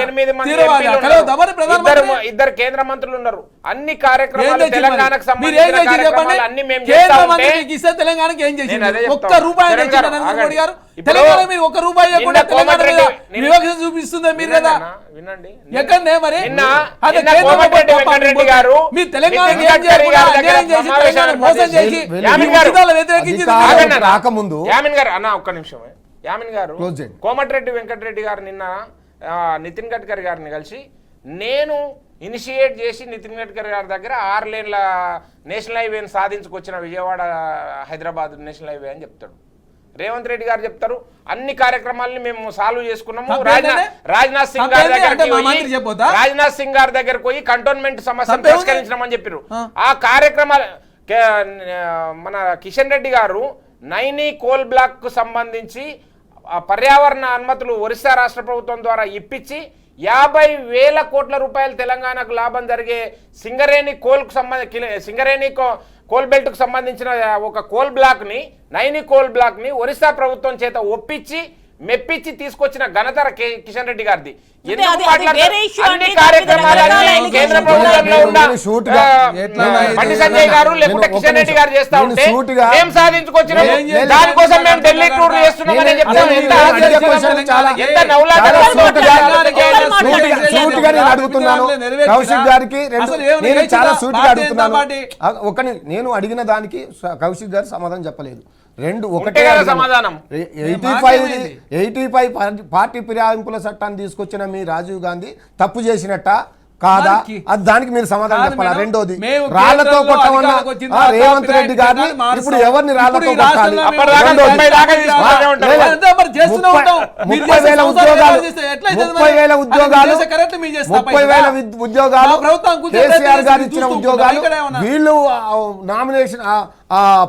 8 మంది ఇద్దరు కేంద్ర మంత్రులు ఉన్నారు. అన్ని కార్యక్రమాలు తెలంగాణకు సంబంధించిన కార్యక్రమాలు అన్ని మేము చేస్తా ఉంటే తెలంగాణకి ఏం చేసింది? ఒక్క రూపాయి మోడీ గారు తెలంగాణ మీరు 1 రూపాయి చూపిస్తుంది మీరు కదా. వినండి, ఎక్కడనే మరి వెంకటరెడ్డి గారు రాకముందు యామిన్ గారు అన్న ఒక్క నిమిషం. యామిన్ గారు, కోమటిరెడ్డి వెంకటరెడ్డి గారు నిన్న నితిన్ గడ్కరీ గారిని కలిసి నేను ఇనిషియేట్ చేసి నితిన్ గడ్కరీ గారి దగ్గర 6 లేన్ల నేషనల్ హైవేని సాధించుకొచ్చిన విజయవాడ హైదరాబాద్ నేషనల్ హైవే అని చెప్తాడు. రేవంత్ రెడ్డి గారు చెప్తారు అన్ని కార్యక్రమాలని మేము సాల్వ్ చేసుకున్నాము. రాజ్నాథ్ సింగ్ గారి దగ్గరకు పోయి కంటోన్మెంట్ సమస్యను పరిష్కరించమని చెప్పారు. ఆ కార్యక్రమాలు మన కిషన్ రెడ్డి గారు నైనీ కోల్ బ్లాక్ కు సంబంధించి పర్యావరణ అనుమతులు ఒరిస్సా రాష్ట్ర ప్రభుత్వం ద్వారా ఇప్పించి 50,000 కోట్ల రూపాయలు తెలంగాణకు లాభం జరిగే సింగరేణి కోల్కు సంబంధించి సింగరేణి కోల్ బెల్ట్కు సంబంధించిన ఒక కోల్ బ్లాక్ని నైని కోల్ బ్లాక్ని ఒరిస్సా ప్రభుత్వం చేత ఒప్పించి మెప్పించి తీసుకొచ్చిన ఘనత కిషన్ రెడ్డి గారిది. అన్ని కార్యక్రమాలన్నీ కేంద్ర ప్రభుత్వంలో ఉన్న బండి సంజయ్ గారు లేకుంటే కిషన్ రెడ్డి గారు చేస్తా ఉంటే మేము సాధించుకొచ్చినాం, దానికోసం మేము ఢిల్లీ టూర్ చేస్తున్నామని చెప్తాం. ఎంత కౌశిక్ గారికి నేను చాలా సూటిగా అడుగుతున్నాను. నేను అడిగిన దానికి కౌశిక్ గారు సమాధానం చెప్పలేదు. రెండు ఒకటే సమాధానం. 85 పార్టీ ఫిరాయింపుల చట్టాన్ని తీసుకొచ్చిన మీ రాజీవ్ గాంధీ తప్పు చేసినట్ట కాదా, అది దానికి మీరు సమాధానం చెప్పాలా? రెండోది, రాళ్లతో కొట్టమన్న రేవంత్ రెడ్డి గారిని ఇప్పుడు ఎవరిని రాళ్లతో కొట్టాలి? 30,000 ఉద్యోగాలు కేసీఆర్ గారు ఇచ్చిన ఉద్యోగాలు వీళ్ళు నామినేషన్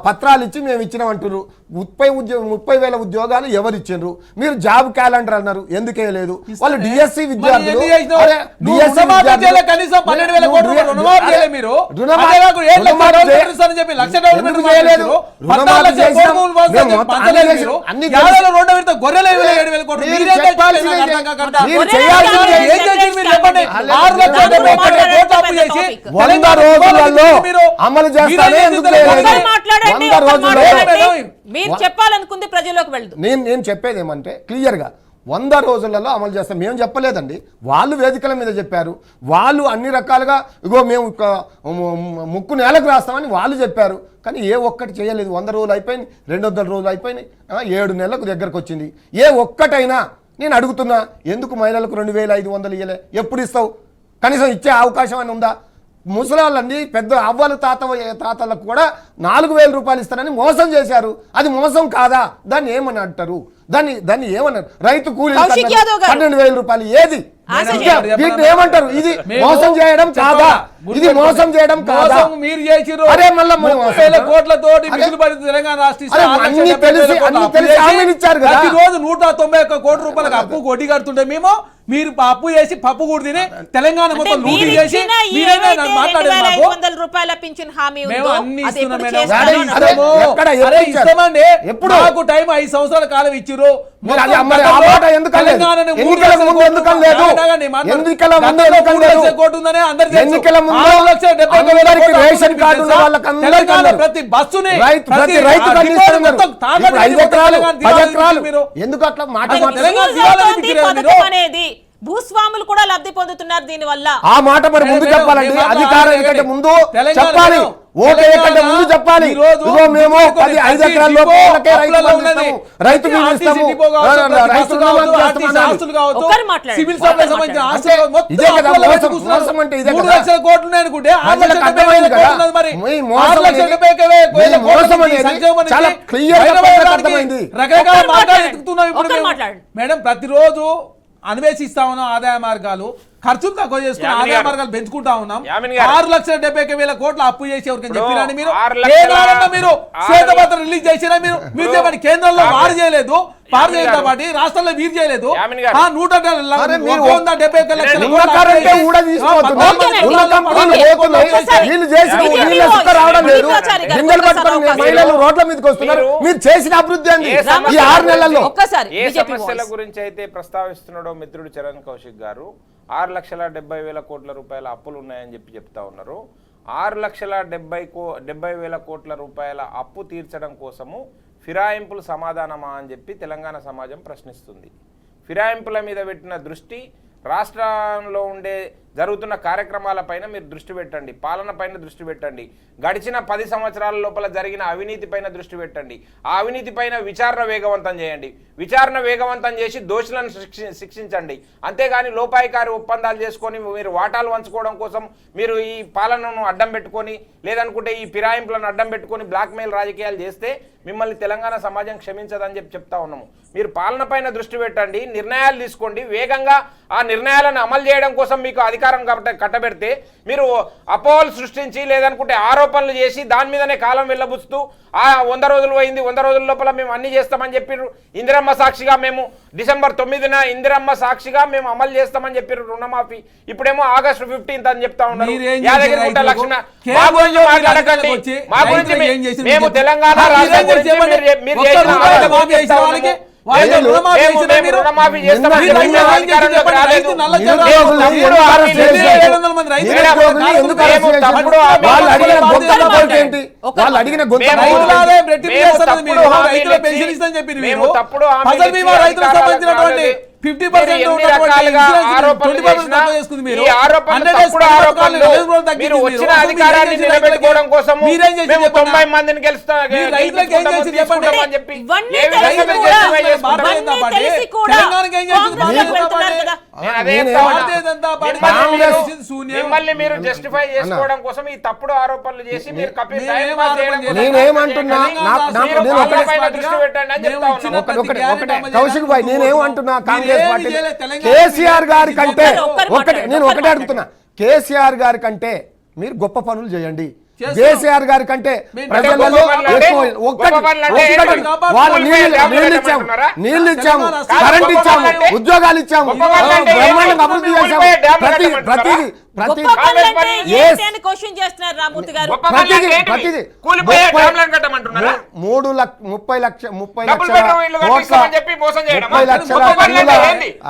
పత్రాలు ఇచ్చి మేము ఇచ్చినామంటారు. 30,000 ఉద్యోగాలు ఎవరు ఇచ్చిండ్రు? మీరు జాబ్ క్యాలెండర్ అన్నారు, ఎందుకు వేయలేదు? వాళ్ళు డిఎస్సి విద్యార్థులు అమలు చేస్తానే ఎందుకు మీరు చెప్పాలనుకుంది ప్రజల్లోకి వెళ్దు. నేను చెప్పేది ఏమంటే క్లియర్ గా 100 రోజులలో అమలు చేస్తాం. మేము చెప్పలేదండి, వాళ్ళు వేదికల మీద చెప్పారు. వాళ్ళు అన్ని రకాలుగా ఇగో మేము ముక్కు నేలకు రాస్తామని వాళ్ళు చెప్పారు, కానీ ఏ ఒక్కటి చేయలేదు. 100 రోజులు అయిపోయింది, 200 రోజులు అయిపోయినాయి, 7 నెలలకు దగ్గరకు వచ్చింది. ఏ ఒక్కటైనా నేను అడుగుతున్నా, ఎందుకు మహిళలకు 2,500 ఇయ్యలే? ఎప్పుడు ఇస్తావు? కనీసం ఇచ్చే అవకాశం అని ఉందా? ముసలాళ్ళండి, పెద్ద అవ్వలు తాతలకు కూడా 4,000 రూపాయలు ఇస్తారని మోసం చేశారు. అది మోసం కాదా? దాన్ని ఏమని అంటారు? దాన్ని ఏమన్నారు? రైతు కూలీ 12,000 రూపాయలు ఏది? ఏమంటారు? ఇది మోసం చేయడం కాదా? ఇది మోసం చేయడం కాదా? మీరు చేసిరు. అరే మళ్ళీ కోట్లతోటి తెలంగాణ రోజు 191 కోట్ల రూపాయలకు అప్పు కొట్టి కడుతుంటే మేము మీరు అప్పు చేసి పప్పు కూడా తిని తెలంగాణ మొత్తం లూటీ చేసి రూపాయల పింఛన్ హామీ ఇస్తామండి. ఎప్పుడు నాకు టైం 5 సంవత్సరాల కాలం ఇచ్చిరు. ప్రతి బస్సుని ఎందుకు అట్లా మాట అనేది భూస్వాములు కూడా లబ్ధి పొందుతున్నారు దీని వల్ల. ఆ మాట మరి ముందు చెప్పాలండి. అధికారం కంటే ముందు చెప్పాలి, ఓటు కంటే ముందు చెప్పాలి. మేము 5 ఎకరాల లోపలకే రైతు సివిల్ సప్లై సంబంధించిన కోట్లు అనుకుంటే రకరకాల మేడం ప్రతిరోజు అన్వేషిస్తా ఉన్నాం ఆదాయ మార్గాలు, ఖర్చులు తక్కువ చేసుకుని ఆదాయ మార్గాలు పెంచుకుంటా ఉన్నాం. 6,70,000 కోట్ల అప్పు చేసి ఎవరికైనా చెప్పినా మీరు? మీరు శ్వేతపత్రం రిలీజ్ చేసినా మీరు చెప్పండి. కేంద్రంలో వారు చేయలేదు, భారతీయ జనతా పార్టీ రాష్ట్రంలో వీరు చేయలేదు. 170 లక్షల రోడ్ల మీదకి వస్తున్నారు. మీరు చేసిన అభివృద్ధి అండి ఈ 6 నెలల్లో. ఏ సమస్యల గురించి అయితే ప్రస్తావిస్తున్నాడో మిత్రుడు చరణ్ కౌశిక్ గారు 6,70,000 కోట్ల రూపాయల అప్పులు ఉన్నాయని చెప్తా ఉన్నారు. 6,70,000 కోట్ల రూపాయల అప్పు తీర్చడం కోసము ఫిరాయింపులు సమాధానమా అని చెప్పి తెలంగాణ సమాజం ప్రశ్నిస్తుంది. ఫిరాయింపుల మీద పెట్టిన దృష్టి, రాష్ట్రంలో జరుగుతున్న కార్యక్రమాలపైన మీరు దృష్టి పెట్టండి, పాలన పైన దృష్టి పెట్టండి, గడిచిన 10 సంవత్సరాల లోపల జరిగిన అవినీతి పైన దృష్టి పెట్టండి, ఆ అవినీతి పైన విచారణ వేగవంతం చేయండి, విచారణ వేగవంతం చేసి దోషులను శిక్షించండి. అంతేగాని లోపాయికారి ఒప్పందాలు చేసుకొని మీరు వాటాలు పంచుకోవడం కోసం మీరు ఈ పాలనను అడ్డం పెట్టుకొని లేదనుకుంటే ఈ ఫిరాయింపులను అడ్డం పెట్టుకొని బ్లాక్మెయిల్ రాజకీయాలు చేస్తే మిమ్మల్ని తెలంగాణ సమాజం క్షమించదని చెప్తా ఉన్నాము. మీరు పాలన పైన దృష్టి పెట్టండి, నిర్ణయాలు తీసుకోండి, వేగంగా ఆ నిర్ణయాలను అమలు చేయడం కోసం మీకు అధికారం అధికారం కాబట్టి కట్టబెడితే మీరు అపోహలు సృష్టించి లేదనుకుంటే ఆరోపణలు చేసి దాని మీదనే కాలం వెళ్ళబుచ్చుతూ 100 రోజులు పోయింది, 100 రోజుల లోపల మేము అన్ని చేస్తామని చెప్పారు. ఇందిరమ్మ సాక్షిగా మేము December 9న ఇందిరమ్మ సాక్షిగా మేము అమలు చేస్తామని చెప్పారు రుణమాఫీ. ఇప్పుడేమో August 15th అని చెప్తా ఉన్నారు. యాదగిరిగుట్ట లక్ష్మణ మా గురించి మాట్లాడకండి, మా గురించి మేము తెలంగాణ రాష్ట్రం గురించి మీరు చేసిన రుణమాఫీ చేస్తామని వచ్చిన అధికారాన్ని నిలబెట్టుకోవడం కోసం 90 మందిని గెలుస్తామని చెప్పి మిమ్మల్ని మీరు జస్టిఫై చేసుకోవడం కోసం ఈ తప్పుడు ఆరోపణలు చేసి మీరు దృష్టి పెట్టండి అని చెప్తా ఉన్నాను. కౌశిక్ భాయ్ నేనేమంటున్నా, కాంగ్రెస్ పార్టీ కేసీఆర్ గారి కంటే ఒకటే అడుగుతున్నా, కేసీఆర్ గారి కంటే మీరు గొప్ప పనులు చేయండి. కేసీఆర్ గారి కంటే ప్రజలలో నీళ్లు ఇచ్చాము, కరెంట్ ఇచ్చాము, ఉద్యోగాలు ఇచ్చాము, బ్రహ్మాండంగా అభివృద్ధి చేశాము. ప్రతిదీ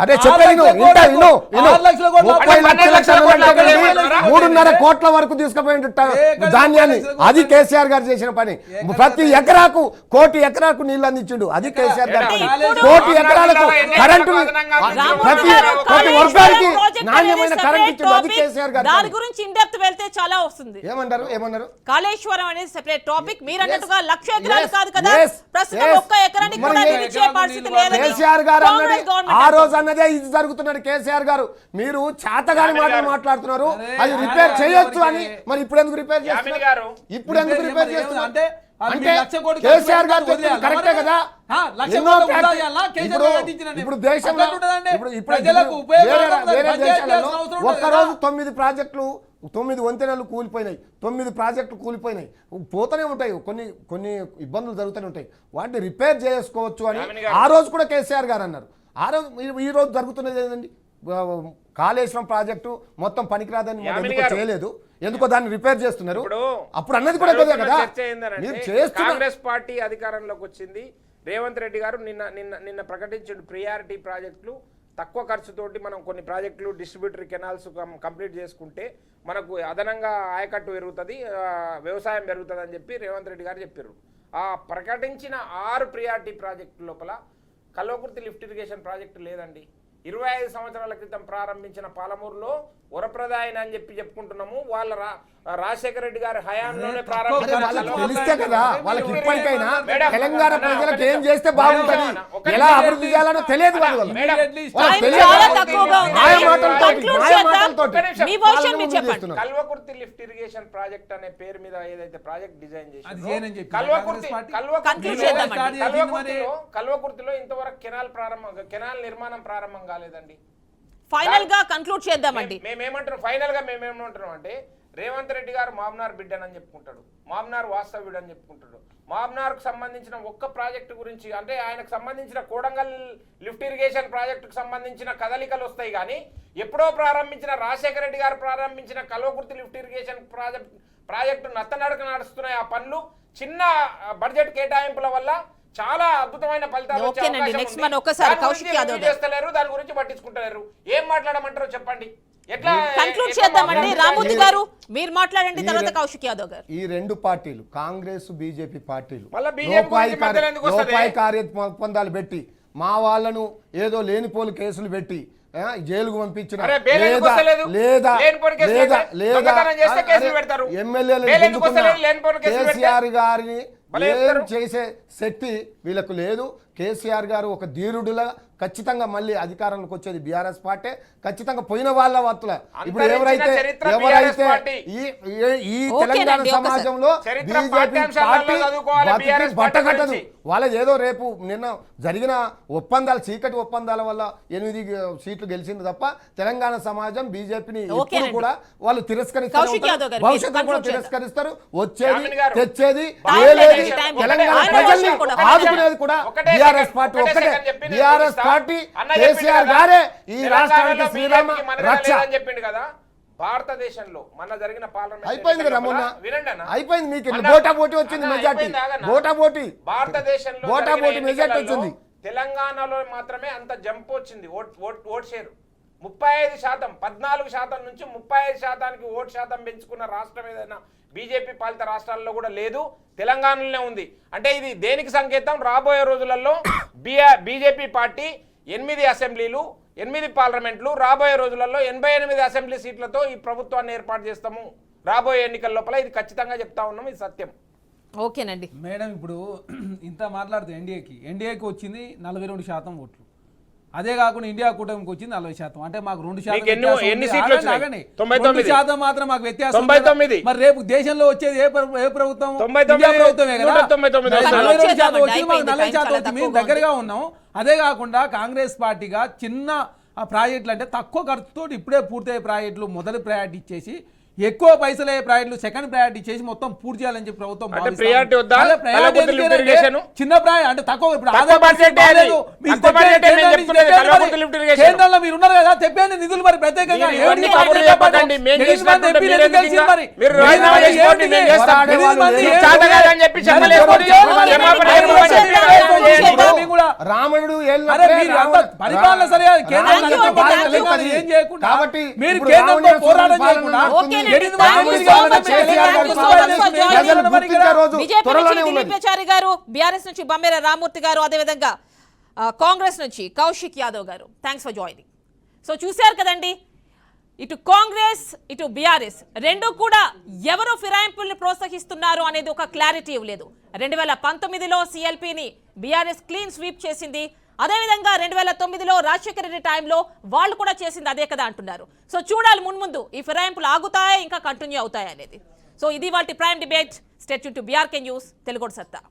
అదే చెప్పాను, 3.5 కోట్ల వరకు తీసుకుపోయిన ధాన్యాన్ని, అది కేసీఆర్ గారు చేసిన పని. ప్రతి ఎకరాకు 1 కోటి ఎకరాకు నీళ్లు అందించుడు, అది కేసీఆర్ గారు. 1 కోటి ఎకరాలకు కరెంటు, ప్రతి వర్గానికి నాణ్యమైన కరెంట్ ఇచ్చిండు, అది కేసీఆర్ గారు. దాని గురించి ఇన్ డెప్త్ వెళ్తే చాలా వస్తుంది. ఏమన్నారు కాళేశ్వరం అనేది సెపరేట్ టాపిక్. మీరు అన్నట్టుగా 1,00,000 ఎకరాలు కాదు కదా, ప్రస్తుతం 1 ఎకరానికి కూడా నిలిచే పరిస్థితి లేదని కేసీఆర్ గారు అన్నది ఆ రోజు అన్నదే ఇది జరుగుతున్నాడు. కేసీఆర్ గారు మీరు చాతగాని మాటలు మాట్లాడుతున్నారు, అది రిపేర్ చేయొచ్చు అని. మరి ఇప్పుడు ఎందుకు రిపేర్ చేస్తున్నారు? ఇప్పుడు ఎందుకు రిపేర్ చేస్తున్నారు అంటే కేసీఆర్ గారు కరెక్టే కదా. ఇప్పుడు దేశంలో వేరే దేశాలలో ఒక్కరోజు 9 ప్రాజెక్టులు 9 వంతెనలు కూలిపోయినాయి, 9 ప్రాజెక్టులు కూలిపోయినాయి. పోతూనే ఉంటాయి, కొన్ని ఇబ్బందులు జరుగుతూనే ఉంటాయి. వాటిని రిపేర్ చేసుకోవచ్చు అని ఆ రోజు కూడా కేసీఆర్ గారు అన్నారు. ఆ రోజు ఈ రోజు జరుగుతున్నది ఏంటండి, కాళేశ్వరం ప్రాజెక్టు మొత్తం పనికిరాదని చేయలేదు, ఎందుకో దాన్ని రిపేర్ చేస్తున్నారు. అప్పుడు అన్నది కూడా కదా. కాంగ్రెస్ పార్టీ అధికారంలోకి వచ్చింది, రేవంత్ రెడ్డి గారు నిన్న ప్రకటించిన ప్రియారిటీ ప్రాజెక్టులు తక్కువ ఖర్చుతోటి మనం కొన్ని ప్రాజెక్టులు డిస్ట్రిబ్యూటరీ కెనాల్స్ కంప్లీట్ చేసుకుంటే మనకు అదనంగా ఆయకట్టు పెరుగుతుంది, వ్యవసాయం పెరుగుతుంది అని చెప్పి రేవంత్ రెడ్డి గారు చెప్పారు. ఆ ప్రకటించిన 6 ప్రియారిటీ ప్రాజెక్టు లోపల కల్వకుర్తి లిఫ్ట్ ఇరిగేషన్ ప్రాజెక్టు లేదండి. 25 సంవత్సరాల క్రితం ప్రారంభించిన పాలమూరులో వరప్రదాయన అని చెప్పుకుంటున్నాము. వాళ్ళ రాజశేఖర రెడ్డి గారి హయాంలోనే తెలిస్తే కదా వాళ్ళకి ఇప్పటికైనా తెలంగాణ ప్రజలకు ఏం చేస్తే బాగుంటుంది, ఎలా అభివృద్ధి చేయాలనో తెలియదు. కల్వకుర్తి లిఫ్ట్ ఇరిగేషన్ ప్రాజెక్ట్ అనే పేరు మీద ఏదైతే ప్రాజెక్ట్ డిజైన్ చేసి కల్వకుర్తిలో ఇంతవరకు కెనాల్ నిర్మాణం ప్రారంభం కాలేదండి. ఫైనల్ గా కంక్లూడ్ చేద్దామండి. మేమేమంటున్నాం అంటే రేవంత్ రెడ్డి గారు మామ్నార్ బిడ్డనని చెప్పుకుంటాడు, మామ్నార్ వాస్తవ్యుడు అని చెప్పుకుంటాడు. మామ్నార్కు సంబంధించిన ఒక్క ప్రాజెక్టు గురించి అంటే ఆయనకు సంబంధించిన కోడంగల్ లిఫ్ట్ ఇరిగేషన్ ప్రాజెక్టుకు సంబంధించిన కదలికలు వస్తాయి కానీ ఎప్పుడో ప్రారంభించిన రాజశేఖర రెడ్డి గారు ప్రారంభించిన కల్వకుర్తి లిఫ్ట్ ఇరిగేషన్ ప్రాజెక్టు నత్తనడక నడుస్తున్నాయి. ఆ పనులు చిన్న బడ్జెట్ కేటాయింపుల వల్ల చాలా అద్భుతమైన ఫలితాలు చేస్తలేరు, దాని గురించి పట్టించుకుంటలేరు. ఏం మాట్లాడమంటారో చెప్పండి. కంక్లూడ్ చేద్దామండి. రామూర్తి గారు మీరు మాట్లాడండి, తర్వాత కౌశిక్ యాదవ్ గారు. ఈ 2 పార్టీలు కాంగ్రెస్ బీజేపీ పార్టీలు లోపాయి కార్యొప్పందాలు పెట్టి మా వాళ్ళను ఏదో లేనిపోలు కేసులు పెట్టి జైలుకు పంపించిన ఎమ్మెల్యేలు కేసీఆర్ గారిని ఏం చేసే శక్తి వీళ్ళకు లేదు. కేసీఆర్ గారు ఒక ధీరుడులా ఖచ్చితంగా మళ్ళీ అధికారంలోకి వచ్చేది బీఆర్ఎస్ పార్టీ. ఖచ్చితంగా పోయిన వాళ్ళ వార్తల ఇప్పుడు అంతరించిన ఎవరైతే చరిత్ర BRS పార్టీ. ఈ ఓకేనండి, తెలంగాణ ఒకసారి. సమాజంలో చరిత్ర బీజేపీ పాఠ్యాంశాలలో పార్టీ చదువుకోవాలి బతికి BRS పార్టీ బట్టకట్టదు. గురించి. వాళ్ళది ఏదో రేపు నిన్న జరిగిన ఒప్పందాలు, చీకటి ఒప్పందాల వల్ల 8 సీట్లు గెలిచింది తప్ప తెలంగాణ సమాజం బీజేపీని ఎప్పుడు ఓకేనండి. కూడా వాళ్ళు కౌశిక్ యాదవ్ గారు, భవిష్యత్తులో కూడా conclude తిరస్కరిస్తారు. వచ్చేది యామిని గారు. తెచ్చేది Time ఏలేది లేదు, time లేదు. తెలంగాణ ఆయన ప్రజల్ని వర్షం కూడా. ఆదుకునేది కూడా ఒకటే బీఆర్ఎస్ సెకండ్, పార్టీ ఒకటే ఒక్కటే. సెకండ్ చెప్పింది బీఆర్ఎస్ చూపిస్తా. పార్టీ అన్న చెప్పిండు కేసీఆర్ కదా, గారే ఈ రాష్ట్రానికి తెలంగాణలో శ్రీరామ BJP కి మనగడ రక్ష. లేదని చెప్పిండు కదా. భారతదేశంలో మన జరిగిన పార్లమెంట్ అయిపోయింది కదా మొన్న, వినండి అన్న. అయిపోయింది. మీకు అన్న, బోటా బోటీ వచ్చింది అన్న, మెజార్టీ, అయిపోయింది, ఆగన్న. బోటా బోటీ భారతదేశంలో బోటా జరిగిన బోటీ మెజార్టీ ఎన్నికలలో వచ్చింది. తెలంగాణలో మాత్రమే అంత జంప్ వచ్చింది ఓట్ షేర్ 35%, 14% నుంచి 35%కి ఓట్ శాతం పెంచుకున్న రాష్ట్రం ఏదైనా బీజేపీ పాలిత రాష్ట్రాల్లో కూడా లేదు, తెలంగాణలోనే ఉంది. అంటే ఇది దేనికి సంకేతం? రాబోయే రోజులలో బీజేపీ పార్టీ 8 అసెంబ్లీలు, 8 పార్లమెంట్లు, రాబోయే రోజులలో 88 అసెంబ్లీ సీట్లతో ఈ ప్రభుత్వాన్ని ఏర్పాటు చేస్తాము రాబోయే ఎన్నికల లోపల. ఇది ఖచ్చితంగా చెప్తా ఉన్నాం, ఇది సత్యం. ఓకేనండి. మేడం ఇప్పుడు ఇంత మాట్లాడితే ఎన్డీఏకి వచ్చింది 42% ఓట్లు. అదే కాకుండా ఇండియా కూటమికి వచ్చింది 40%. అంటే మాకు 2% మీకు ఎన్ని సీట్లు వచ్చినాయి? 99% మాత్రం మాకు వ్యత్యాసం. 99. మరి రేపు దేశంలో వచ్చేది ఏ ప్రభుత్వం? 99. ఇండియా ప్రభుత్వమే కదా. 199. 42% వచ్చింది, మాకు అయిపోయింది, 40% చాలా వచ్చింది. మేము తక్కువగా దగ్గరగా ఉన్నాం. అదే కాకుండా కాంగ్రెస్ పార్టీగా చిన్న ప్రాజెక్టులు అంటే తక్కువ ఖర్చుతో ఇప్పుడే పూర్తయ్యే ప్రాజెక్టులు మొదటి ప్రయారిటీ ఇచ్చేసి, ఎక్కువ పైసలు అయ్యే ప్రాజెక్టులు సెకండ్ ప్రయారిటీ చేసి మొత్తం పూర్తి చేయాలని చెప్పి ప్రభుత్వం అంటే భావిస్తోంది. priority వద్దా? అదే priority కలవకుర్తి ఎందుకంటే lift irrigation? చిన్న ప్రాజెక్ట్ అంటే తక్కువ. ఇప్పుడు తక్కువ ఆదాయ budget పరిస్థితి అది. బాగాలేదు. మీరు తక్కువ budget తెప్పేయండి, నేను కేంద్రం చెప్తున్నది, నుంచి కలవకుర్తి తెప్పేయండి lift మరి. irrigation. కేంద్రంలో మీరు ఉన్నారు కదా, తెప్పేయండి నిధులు మరి ప్రత్యేకంగా. మీరు ఇవన్నీ కబుర్లు చెప్పకండి. మేము చేసినట్టుంటే మీరు ఎందుకు ఇంకా? మీరు రాజీనామా చేసుకోండి, మేము చేస్తాం. మీకు చేత కాదని చెప్పి చెప్పలేకపోతే క్షమాపణ చెప్పమని చెప్పి రావణుడు అరే మీరు అంత పరిపాలన సరిగా కేంద్రం Thank you, కనుక thank you, తెలంగాణ Modi. ఏం చేయకుండా కాబట్టి మీరు ఇప్పుడు కేంద్రంతో రావణుడు పోరాటం పాలన చేయకుండా ఓకేనండి. ఎనిమిది Thank మంది you so government much. KCR Thank గారు you so much for పాలన joining. ప్రజలను గుర్తించే రోజు బీజేపీ త్వరలోనే నుంచి ఉన్నది. దిలీపేచారి గారు, బీఆర్ఎస్ నుంచి బమ్మెర రామూర్తి గారు, అదేవిధంగా కాంగ్రెస్ నుంచి కౌశిక్ యాదవ్ గారు, థ్యాంక్స్ ఫర్ జాయినింగ్. సో చూశారు కదండి, ఇటు కాంగ్రెస్ ఇటు బీఆర్ఎస్ రెండు కూడా ఎవరు ఫిరాయింపుల్ని ప్రోత్సహిస్తున్నారు అనేది ఒక క్లారిటీ ఇవ్వలేదు. 2019లో సిఎల్పిని బీఆర్ఎస్ క్లీన్ స్వీప్ చేసింది. అదేవిధంగా 2009లో రాజశేఖర రెడ్డి టైంలో వాళ్ళు కూడా చేసింది అదే కదా అంటున్నారు. సో చూడాలి మున్ముందు ఈ ఫిరాయింపులు ఆగుతాయా ఇంకా కంటిన్యూ అవుతాయా అనేది. సో ఇది వాటి prime debate. Stay tune to BRK news Telugu సత్తా.